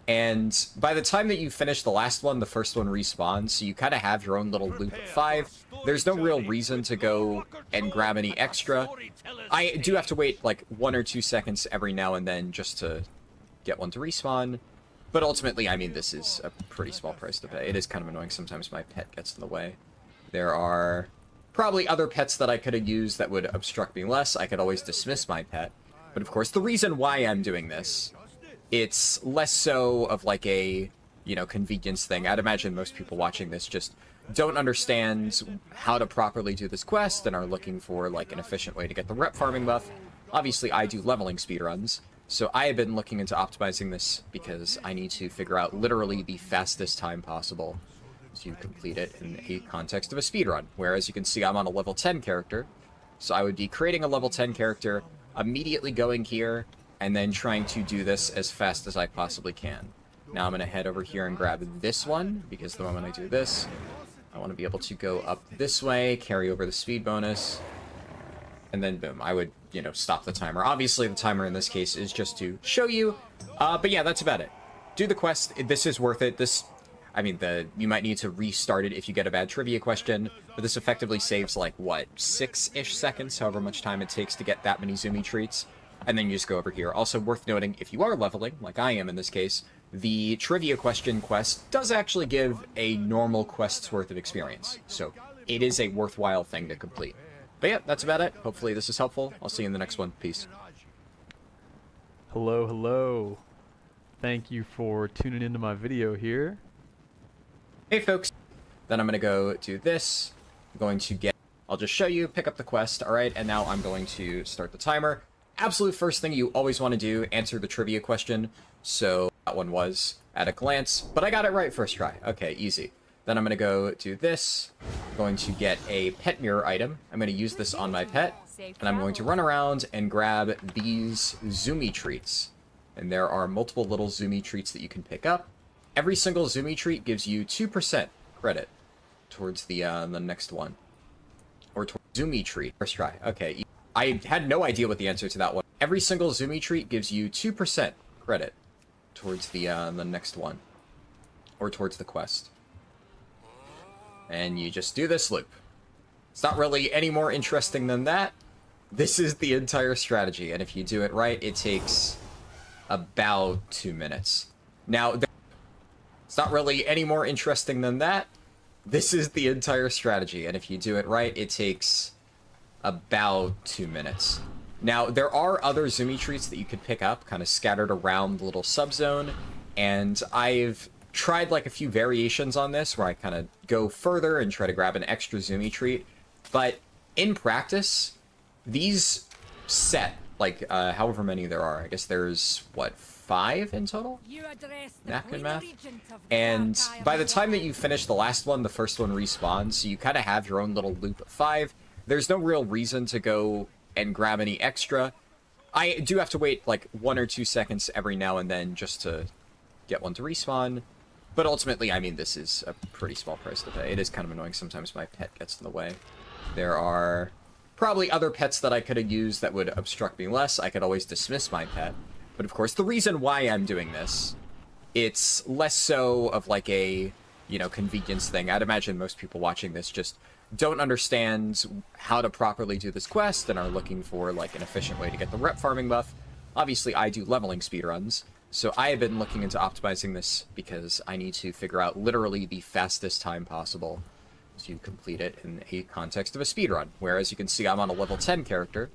And by the time that you finish the last one, the first one respawns, so you kind of have your own little loop of 5. There's no real reason to go and grab any extra. I do have to wait like 1 or 2 seconds every now and then just to get one to respawn. But ultimately, I mean, this is a pretty small price to pay. It is kind of annoying sometimes my pet gets in the way. There are probably other pets that I could have used that would obstruct me less. I could always dismiss my pet. But of course, the reason why I'm doing this, it's less so of like a, you know, convenience thing. I'd imagine most people watching this just don't understand how to properly do this quest and are looking for like an efficient way to get the rep farming buff. Obviously, I do leveling speedruns, so I have been looking into optimizing this because I need to figure out literally the fastest time possible to complete it in a context of a speedrun. Whereas you can see I'm on a level 10 character, so I would be creating a level 10 character, immediately going here, and then trying to do this as fast as I possibly can. Now I'm going to head over here and grab this one, because the moment I do this, I want to be able to go up this way, carry over the speed bonus, and then boom, I would, you know, stop the timer. Obviously the timer in this case is just to show you, but yeah, that's about it. Do the quest, this is worth it. This, I mean, you might need to restart it if you get a bad trivia question, but this effectively saves like, what, 6-ish seconds, however much time it takes to get that many Zoomy treats. And then you just go over here. Also worth noting, if you are leveling, like I am in this case, the trivia question quest does actually give a normal quest's worth of experience. So it is a worthwhile thing to complete. But yeah, that's about it. Hopefully this is helpful. I'll see you in the next one. Peace. Hello, hello. Thank you for tuning into my video here. Hey folks. Then I'm going to go do this. I'm going to get... I'll just show you, pick up the quest, alright? And now I'm going to start the timer. Absolute first thing you always want to do, answer the trivia question. So that one was at a glance, but I got it right first try. Okay, easy. Then I'm going to go do this. I'm going to get a pet mirror item. I'm going to use this on my pet, and I'm going to run around and grab these Zoomy treats. And there are multiple little Zoomy treats that you can pick up. Every single Zoomy treat gives you 2% credit towards the next one. Or towards Zoomy treat. First try. Okay, I had no idea what the answer to that one. Every single Zoomy treat gives you 2% credit towards the next one. Or towards the quest. And you just do this loop. It's not really any more interesting than that. This is the entire strategy, and if you do it right, it takes about 2 minutes. Now, it's not really any more interesting than that. This is the entire strategy, and if you do it right, it takes about 2 minutes. Now, there are other Zoomy treats that you could pick up, kind of scattered around the little subzone, and I've tried like a few variations on this where I kind of go further and try to grab an extra Zoomy treat, but in practice, these set, like, however many there are, I guess there's, what, 5 in total? Napkin math? And by the time that you finish the last one, the first one respawns, so you kind of have your own little loop of 5. There's no real reason to go and grab any extra. I do have to wait like 1 or 2 seconds every now and then just to get one to respawn. But ultimately, I mean, this is a pretty small price to pay. It is kind of annoying sometimes my pet gets in the way. There are probably other pets that I could have used that would obstruct me less. I could always dismiss my pet. But of course, the reason why I'm doing this, it's less so of like a, you know, convenience thing. I'd imagine most people watching this just don't understand how to properly do this quest and are looking for like an efficient way to get the rep farming buff. Obviously, I do leveling speedruns, so I have been looking into optimizing this because I need to figure out literally the fastest time possible to complete it in a context of a speedrun. Whereas you can see I'm on a level 10 character,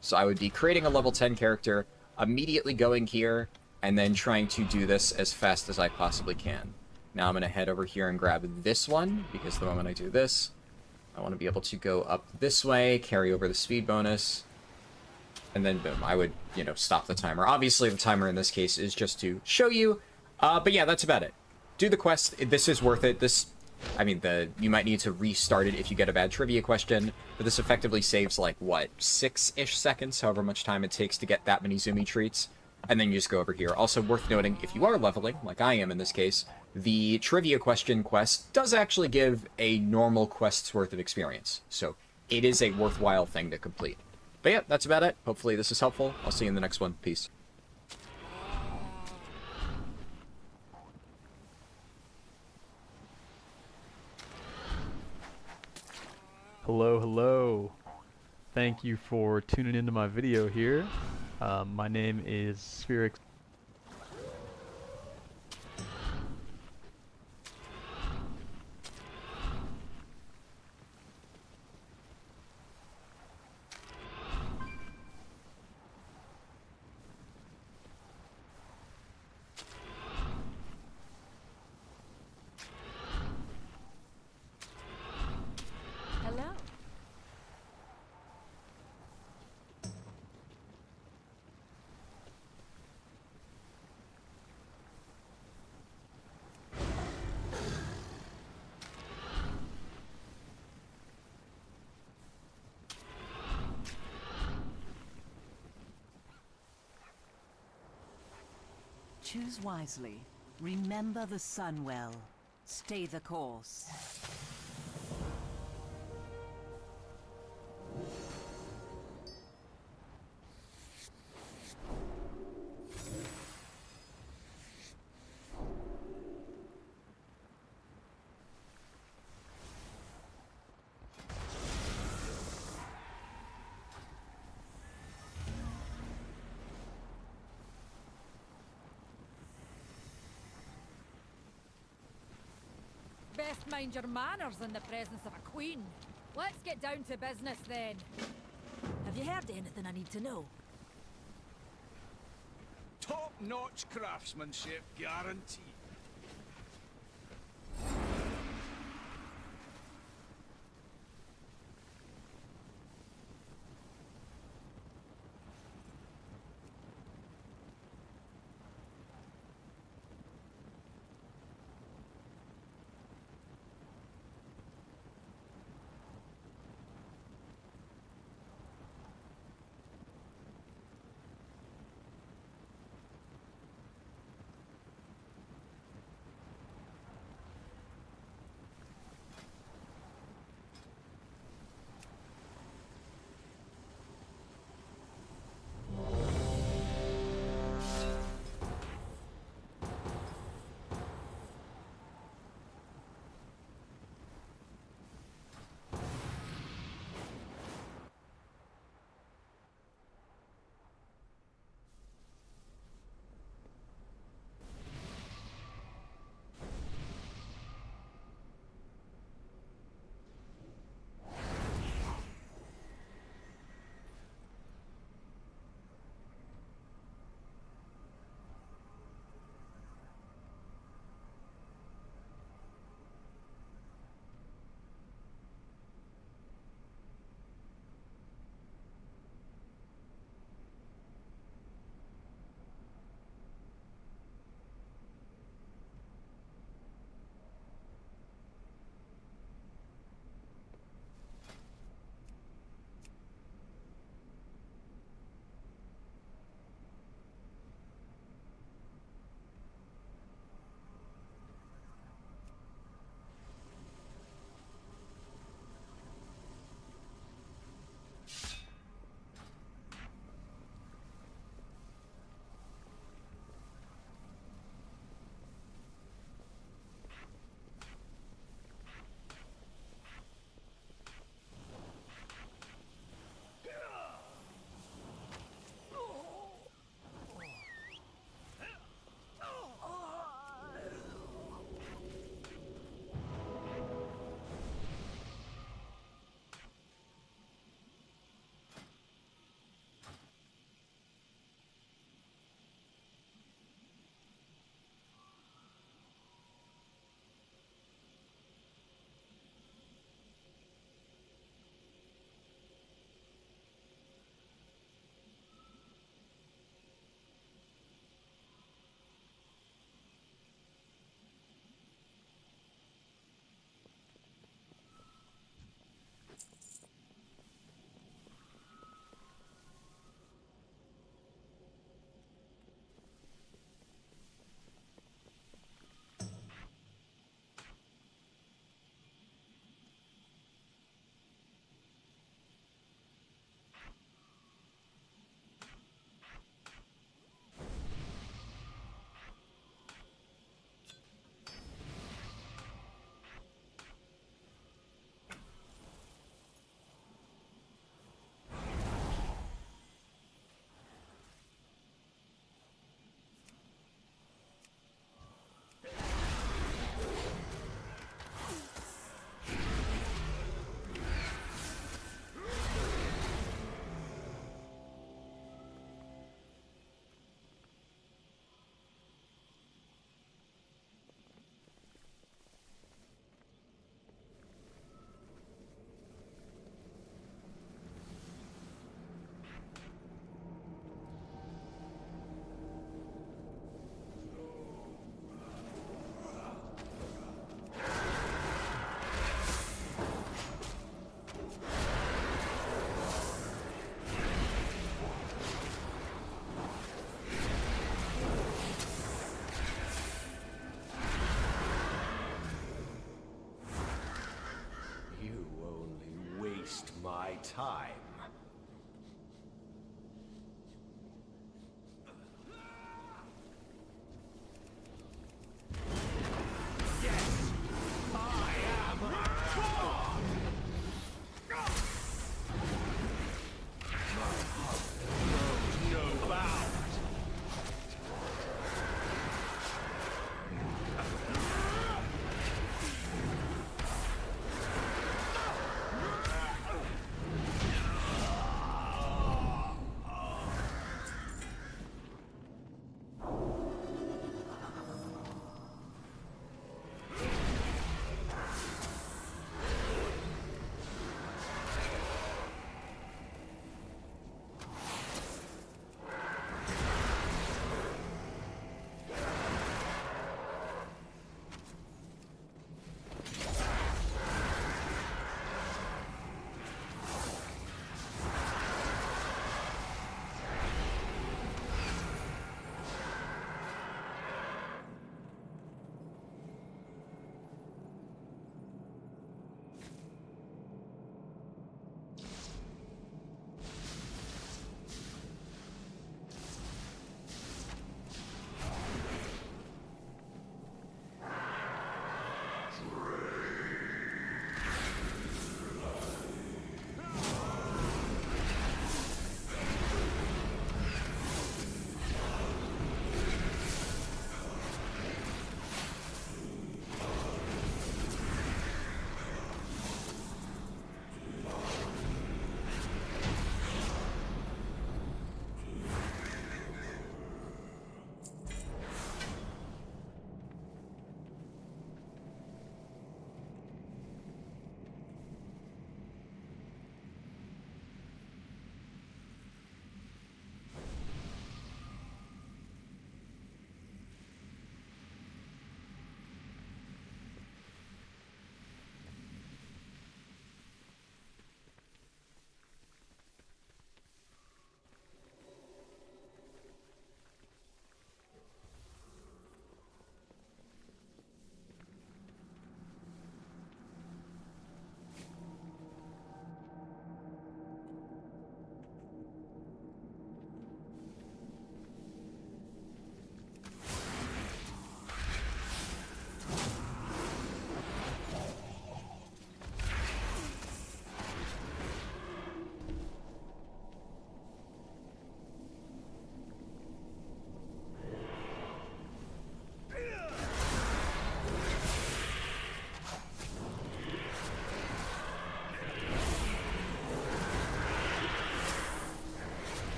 so I would be creating a level 10 character, immediately going here, and then trying to do this as fast as I possibly can. Now I'm going to head over here and grab this one, because the moment I do this, I want to be able to go up this way, carry over the speed bonus, and then boom, I would, you know, stop the timer. Obviously the timer in this case is just to show you, but yeah, that's about it. Do the quest, this is worth it. This I mean, you might need to restart it if you get a bad trivia question, but this effectively saves, like, what, 6-ish seconds, however much time it takes to get that many Zumi treats, and then you just go over here. Also worth noting, if you are leveling, like I am in this case, the trivia question quest does actually give a normal quest's worth of experience, so it is a worthwhile thing to complete. But yeah, that's about it. Hopefully this is helpful. I'll see you in the next one. Peace. Hello, hello. Thank you for tuning into my video here. My name is Spherix. Hello. Choose wisely. Remember the sun well. Stay the course. Best mind your manners in the presence of a queen. Let's get down to business then. Have you heard anything I need to know? Top-notch craftsmanship guaranteed. time.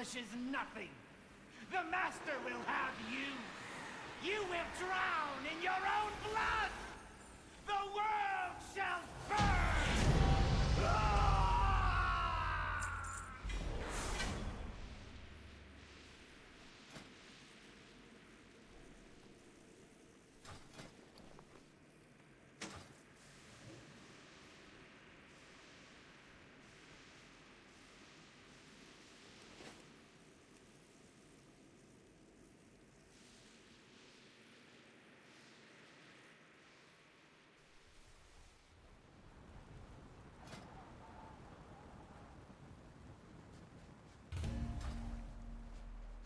accomplishes nothing. The Master will have you. You will drown in your own blood. The world shall burn. Ah!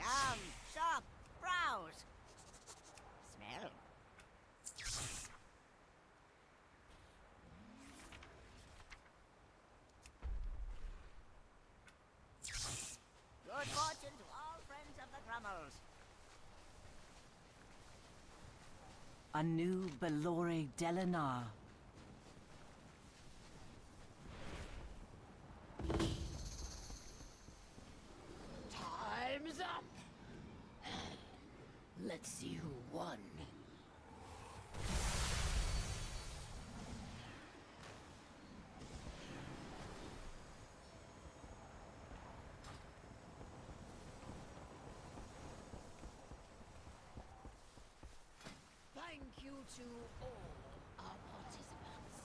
Come, shop, browse. Smell. Good fortune to all friends of the Crummels. A new Belore Delinar. Time's up. Let's see who won. Thank you to all our participants.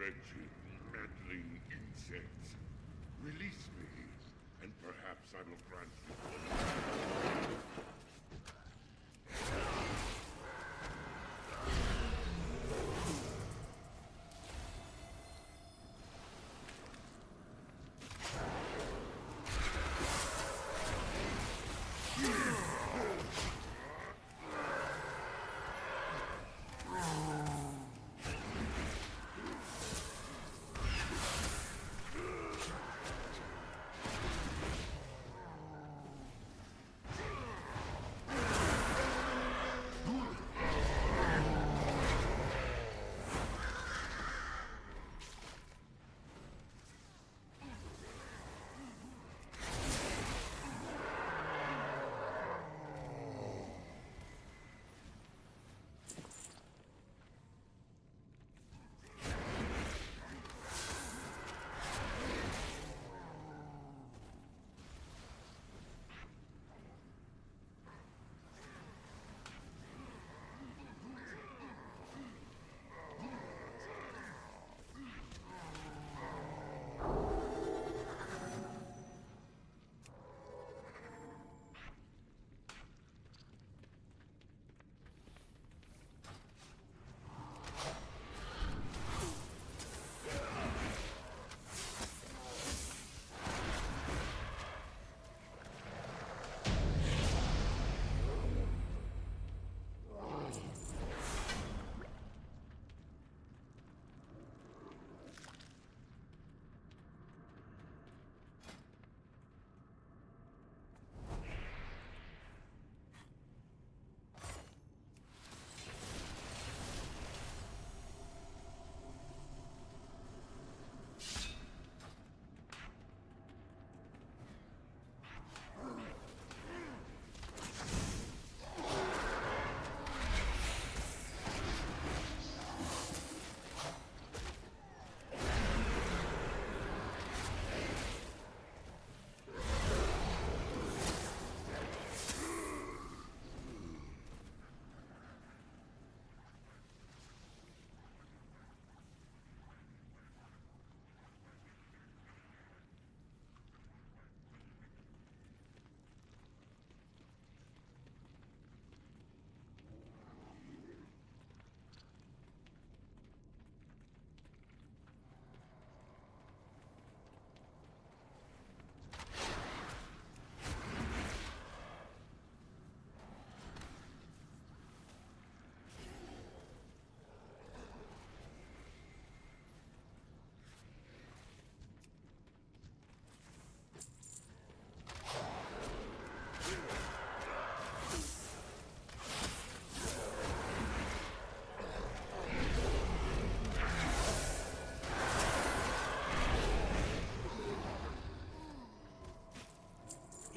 wretched, meddling insects. Release me, and perhaps I will grant you.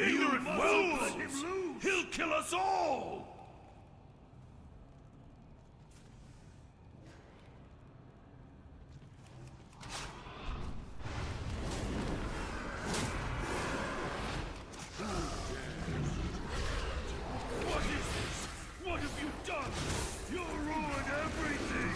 Ignorant fools! He'll kill us all! What is this? What have you done? You'll ruin everything!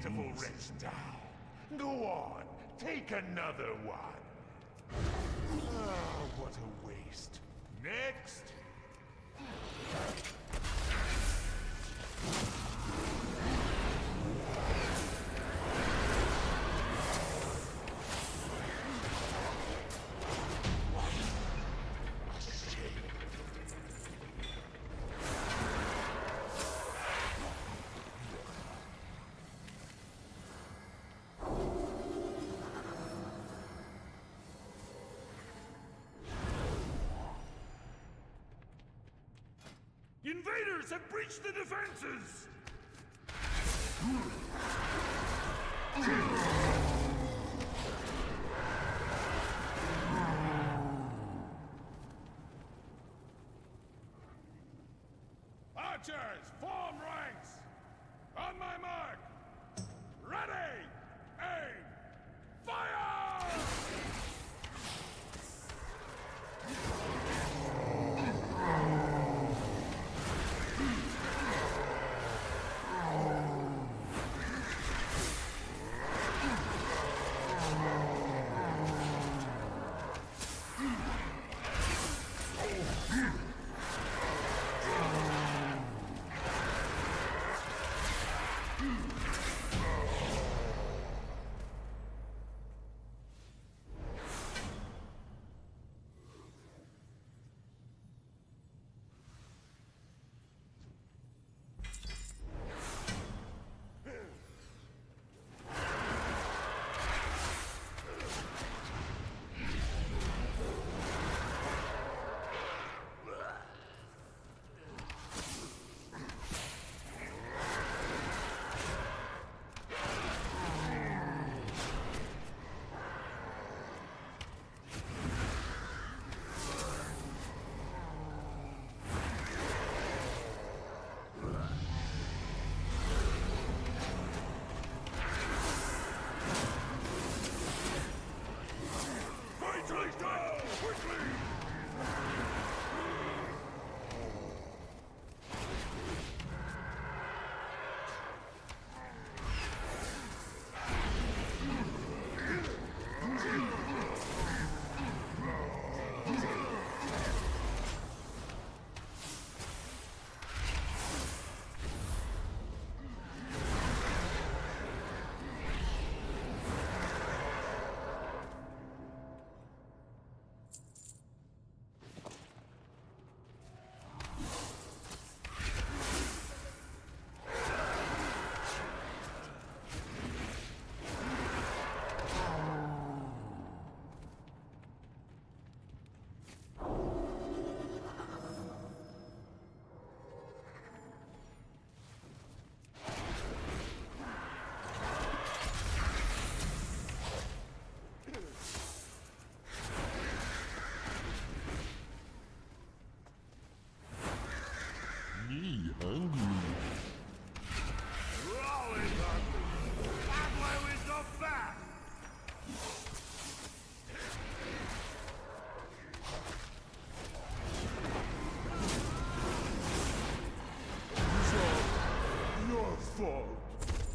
pitiful wretch down. Go on, take another one. Ah, what a waste. Next. Invaders have breached the defenses! Archers, form ranks! On my mark! Ready! Aim! Fire!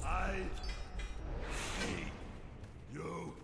I hate you.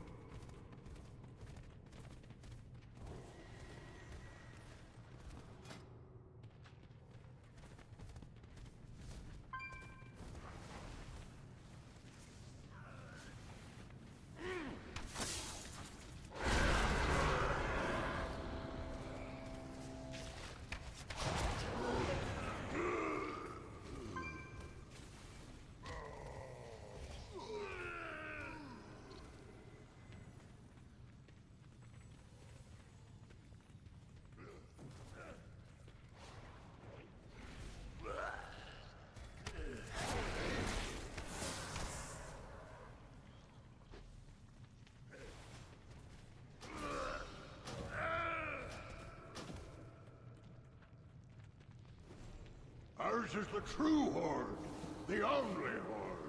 Ours is the true Horde, the only Horde.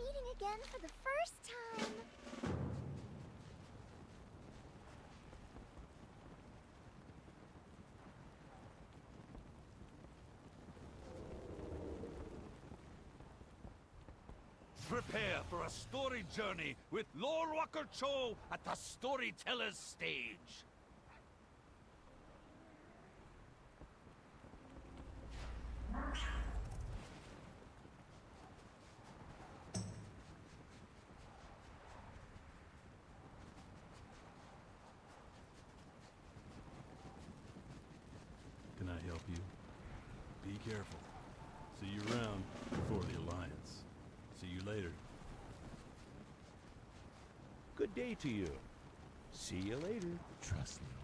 meeting again for the first time. Prepare for a story journey with Lord Walker Cho at the Storyteller's stage. Can I help you? Be careful. See you around before the Alliance. See you later. Good day to you. See you later. Trust me.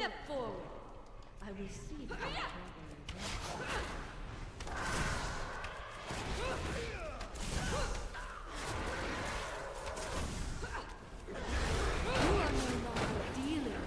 Step forward. I will see that you are no longer dealing.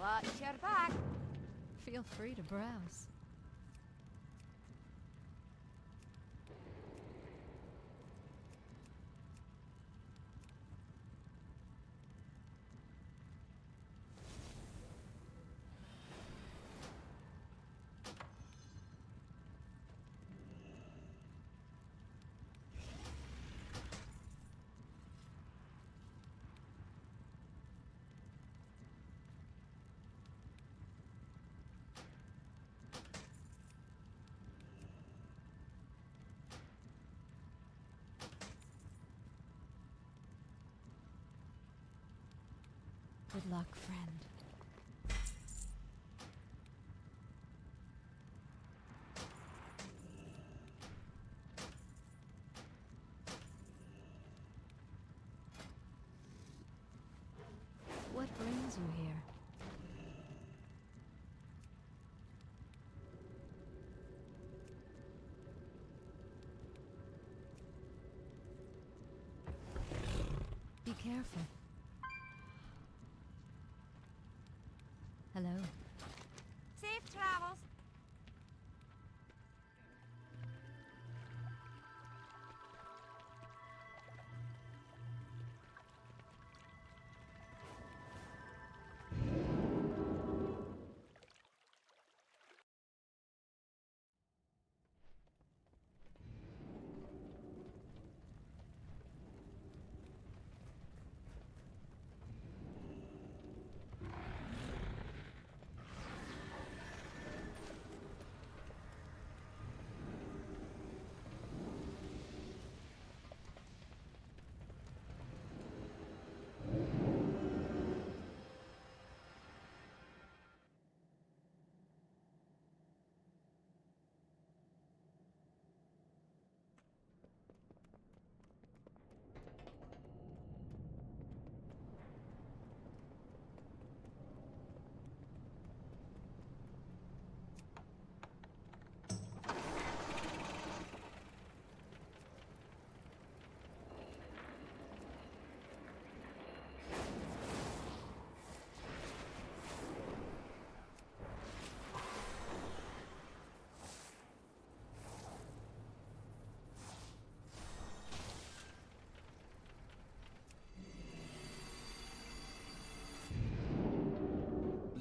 Watch your back. Feel free to browse. Good luck, friend. What brings you here? Be careful. Hello. Safe travels.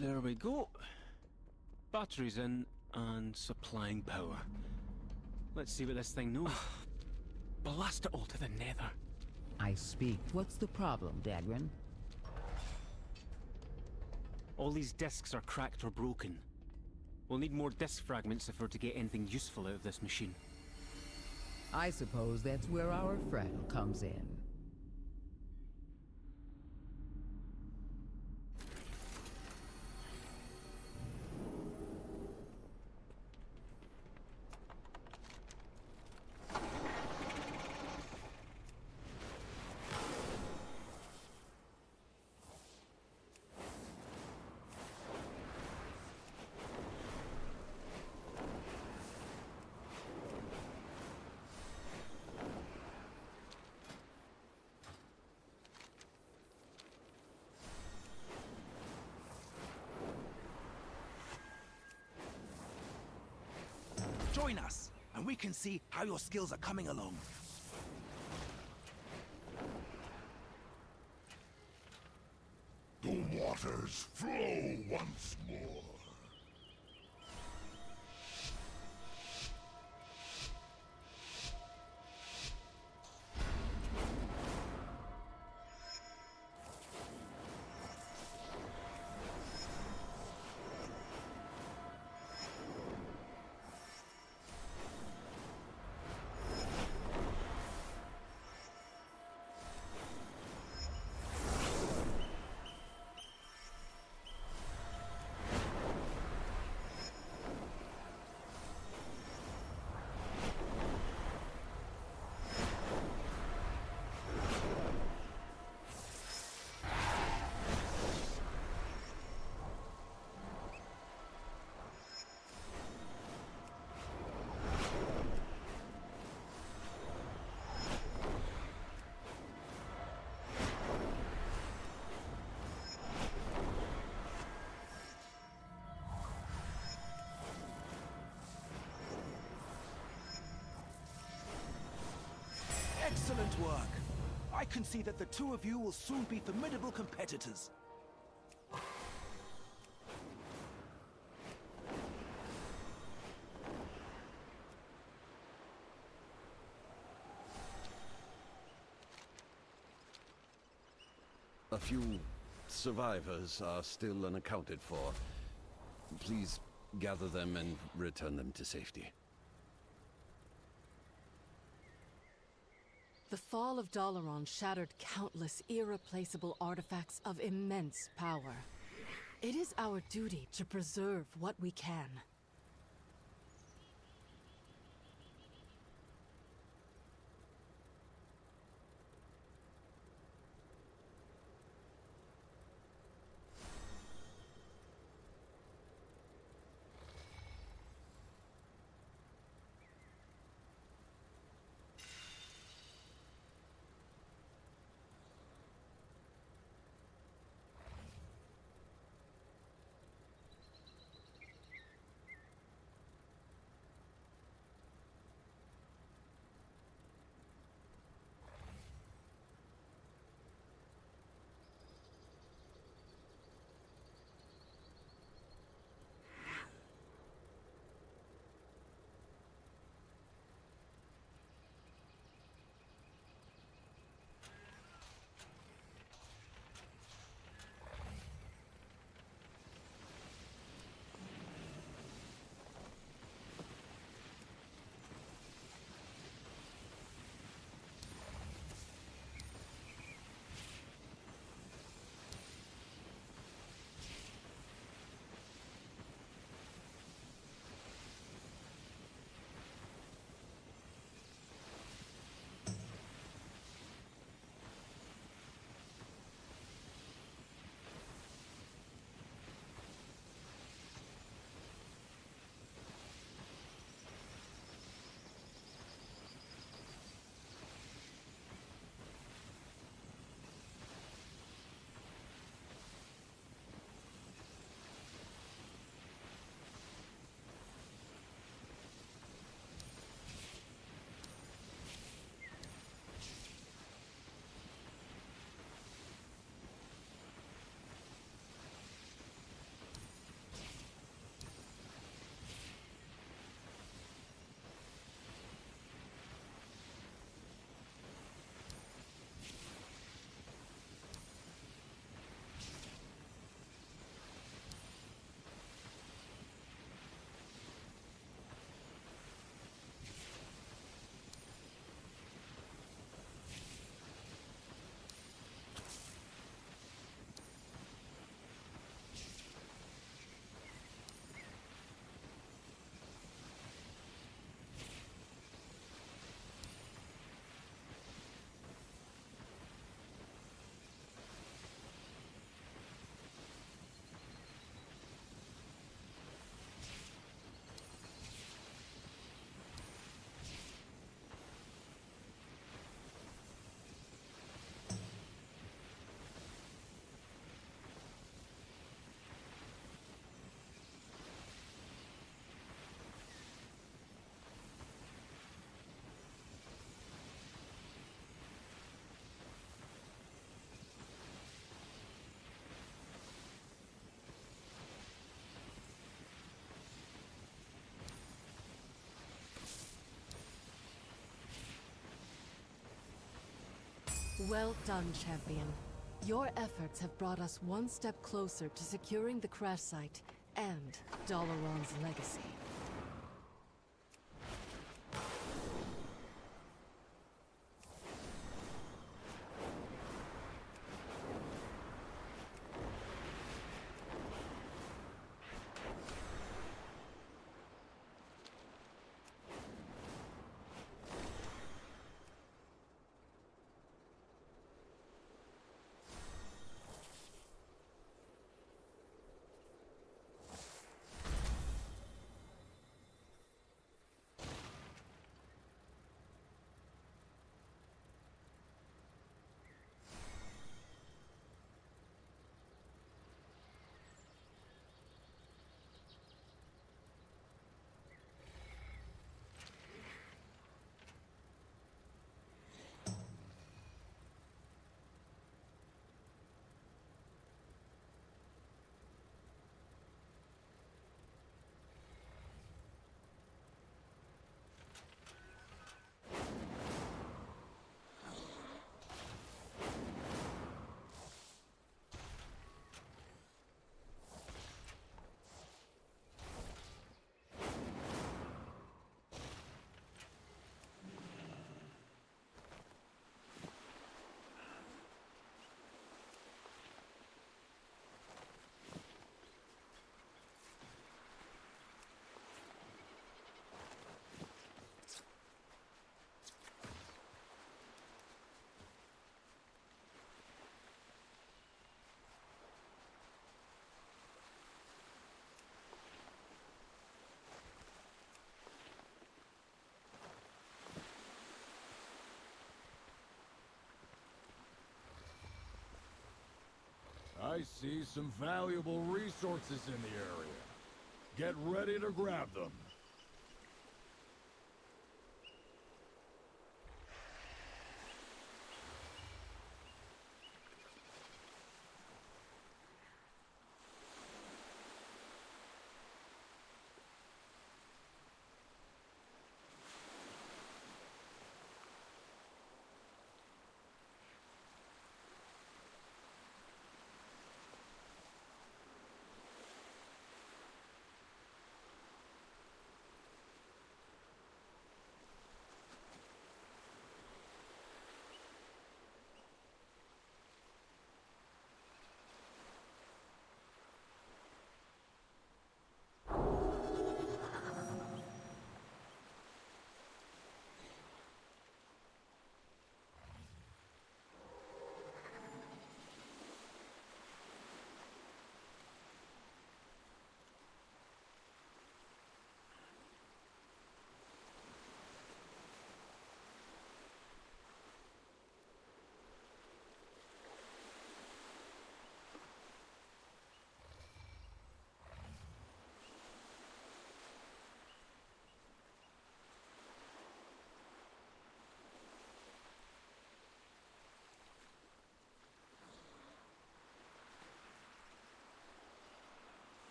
There we go. Batteries in and supplying power. Let's see what this thing knows. Blast it all to the nether. I speak. What's the problem, Dagran? All these discs are cracked or broken. We'll need more disc fragments if we're to get anything useful out of this machine. I suppose that's where our friend comes in. Join us, and we can see how your skills are coming along. The waters flow once more. work. I can see that the two of you will soon be formidable competitors. A few survivors are still unaccounted for. Please gather them and return them to safety. The fall of Dalaran shattered countless irreplaceable artifacts of immense power. It is our duty to preserve what we can. Well done, champion. Your efforts have brought us one step closer to securing the crash site and Dalaran's legacy. I see some valuable resources in the area. Get ready to grab them.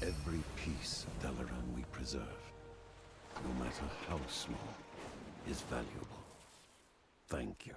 Every piece of Dalaran we preserve, no matter how small, is valuable. Thank you.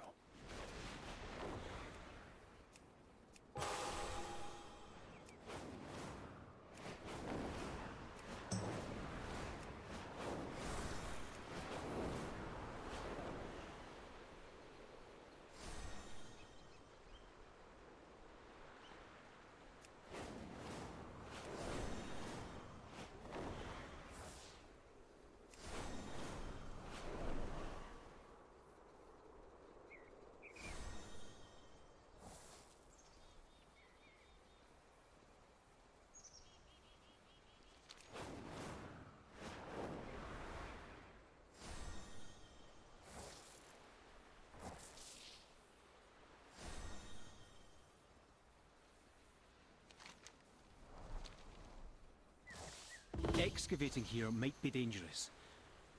Excavating here might be dangerous,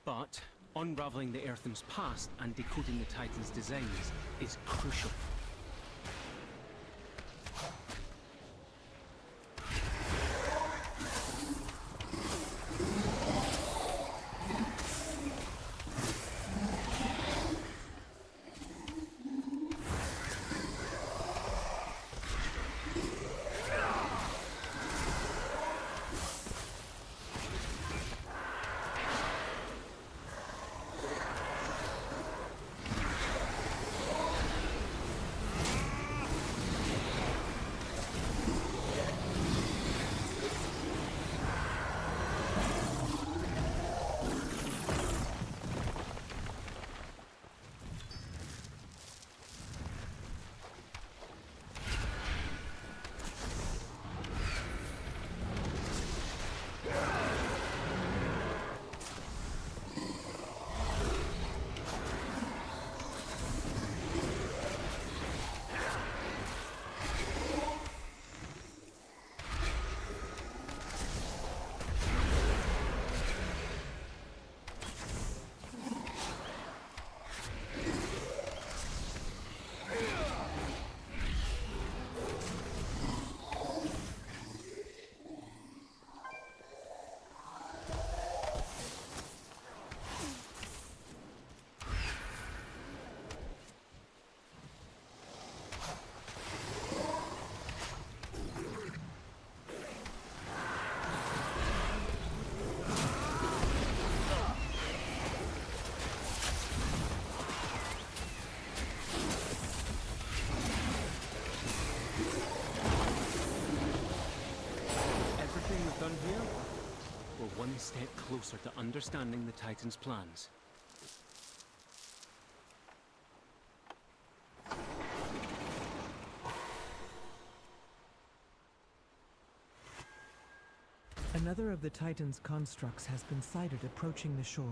but unraveling the Eartham's past and decoding the Titan's designs is crucial. Everything we've done here, we're one step closer to understanding the Titan's plans. Another of the Titan's constructs has been sighted approaching the shore.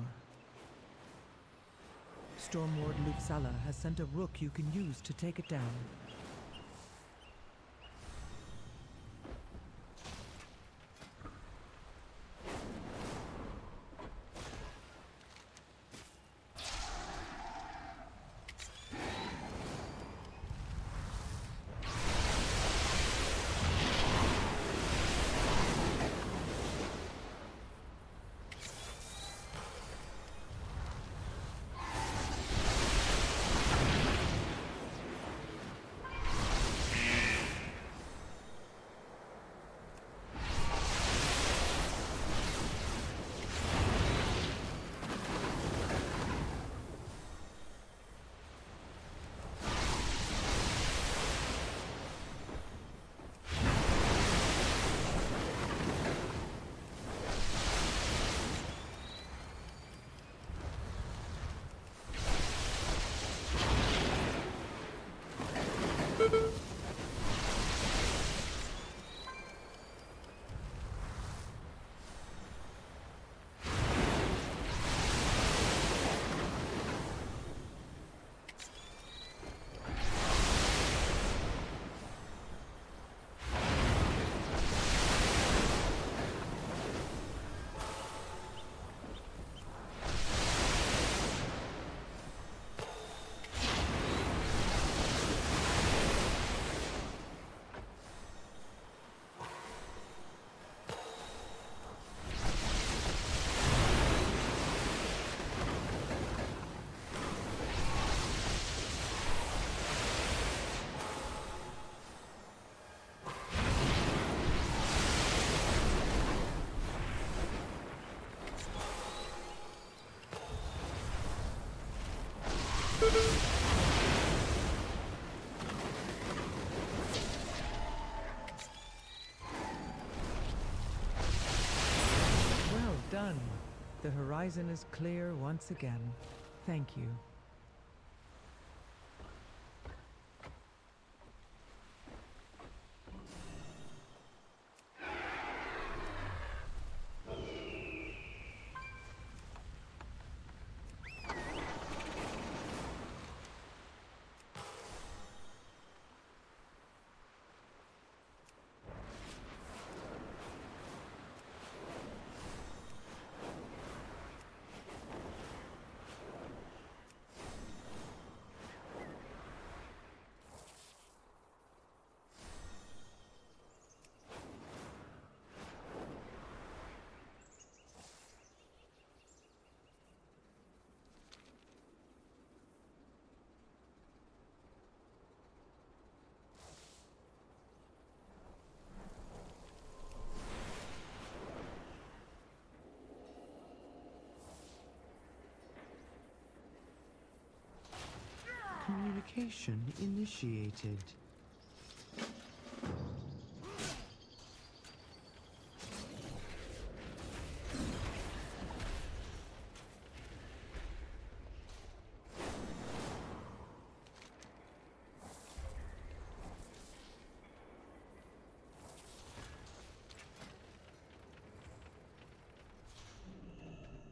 Stormlord Luxala has sent a rook you can use to take it down. Well done. The horizon is clear once again. Thank you. Communication initiated.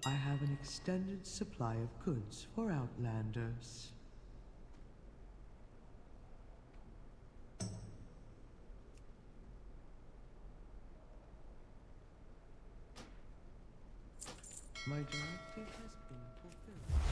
I have an extended supply of goods for Outlanders. My directive has been fulfilled.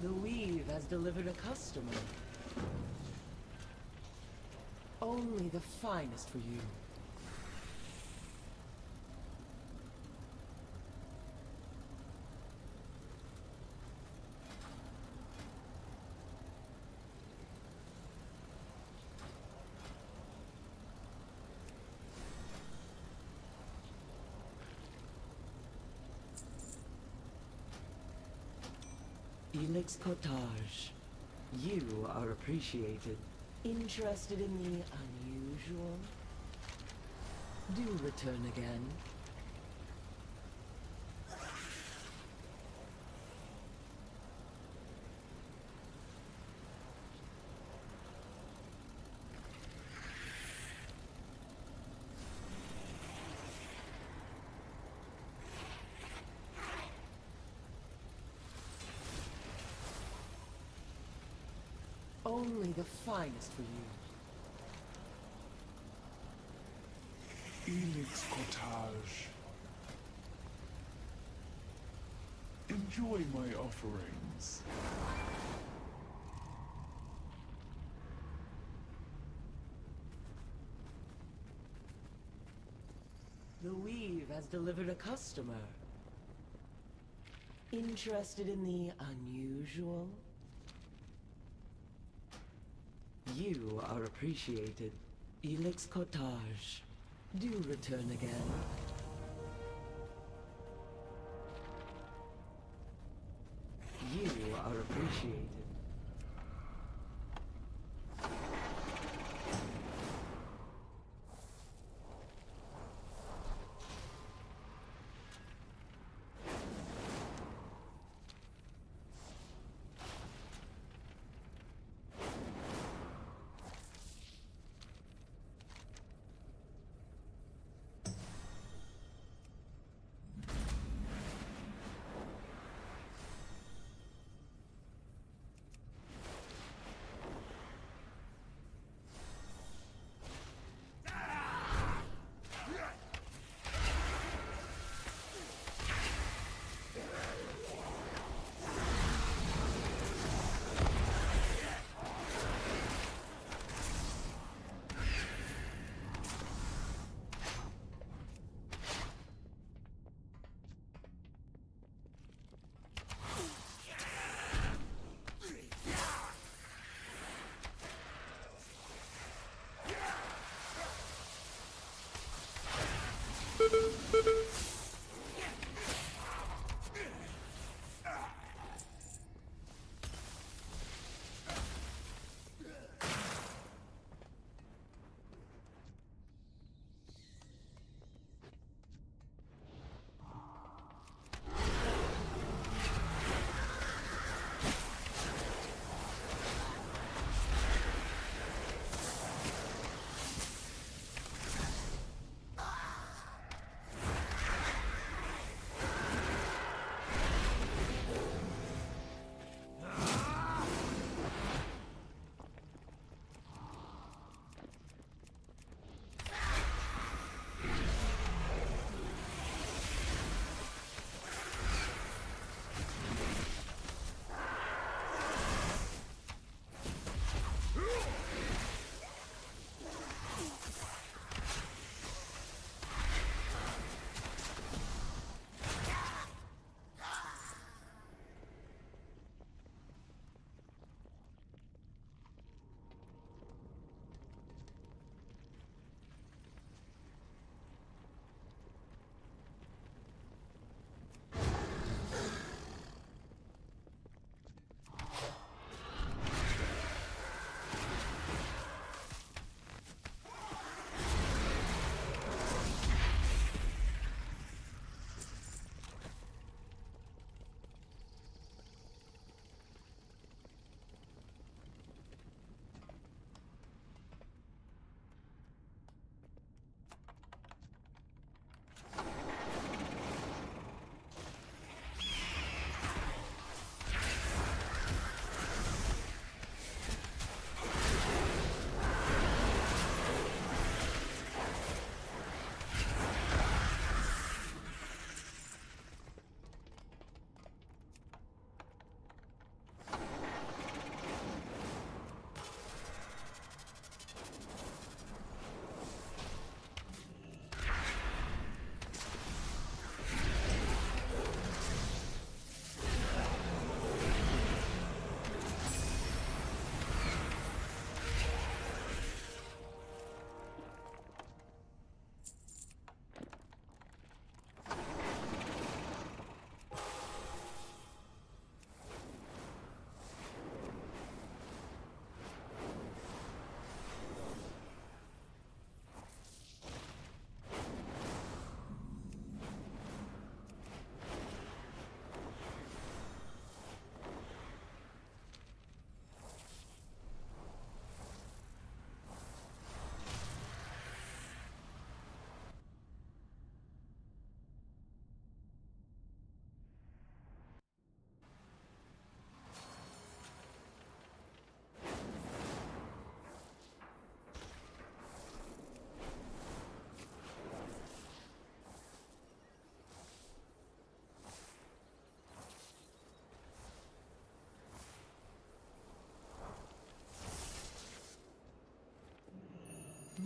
The weave has delivered a customer. Only the finest for you. Elix Cottage. You are appreciated. Interested in the unusual? Do return again. Only the finest for you. Elix Cottage. Enjoy my offerings. The weave has delivered a customer. Interested in the unusual? You are appreciated. Elix Cottage. Do return again. You are appreciated.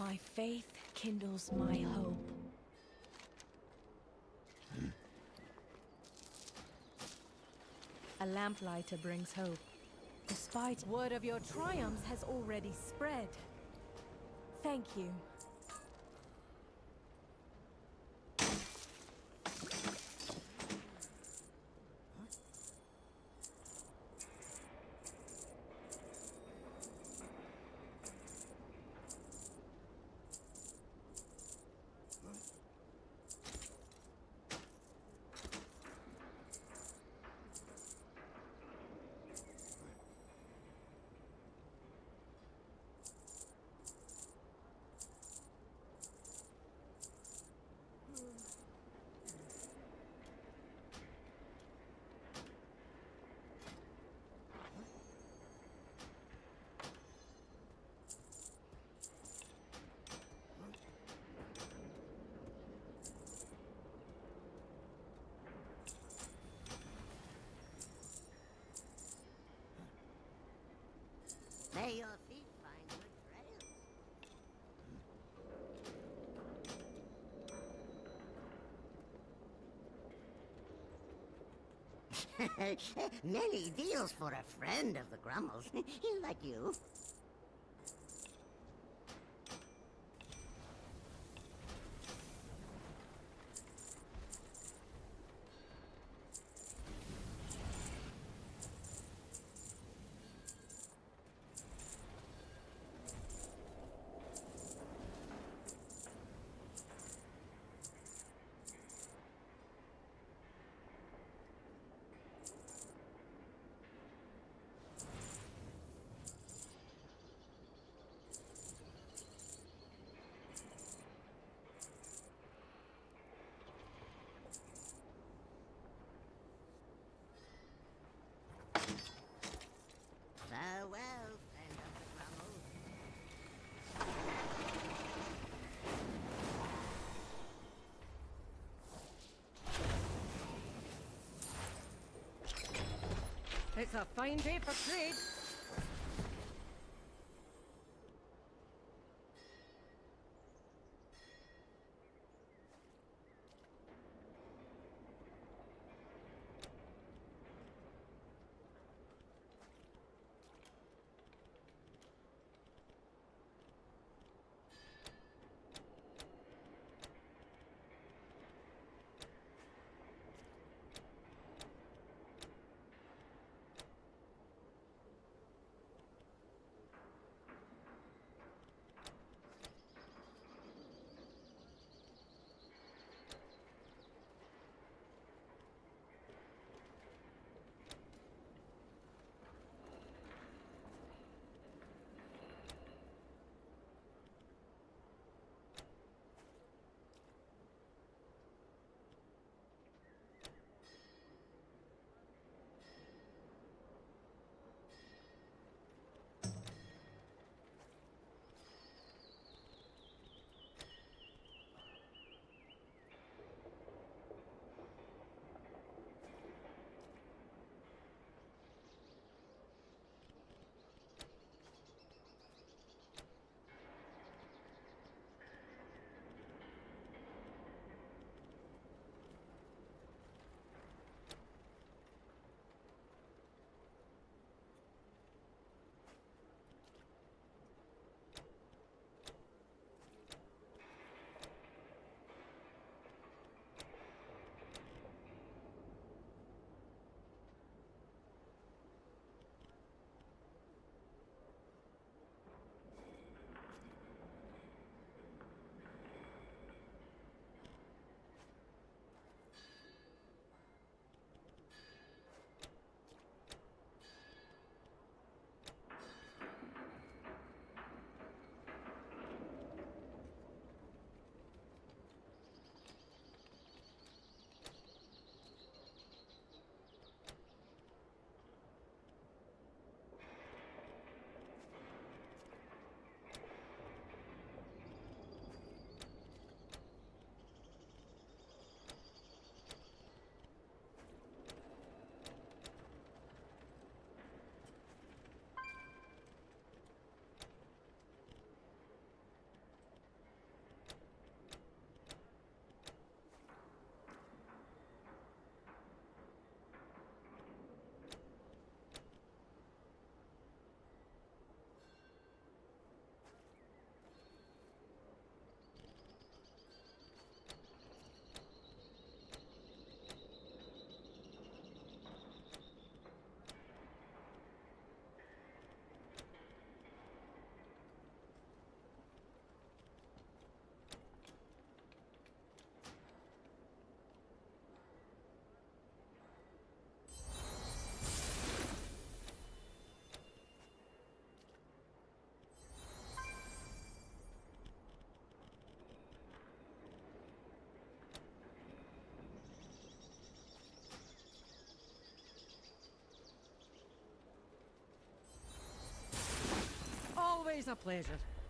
My faith kindles my hope. A lamplighter brings hope. Despite word of your triumphs has already spread. Thank you. May your feet find good trails. Many deals for a friend of the Grummles, like you. Farewell, friend of the Grummles. It's a fine day for trade. Always a pleasure.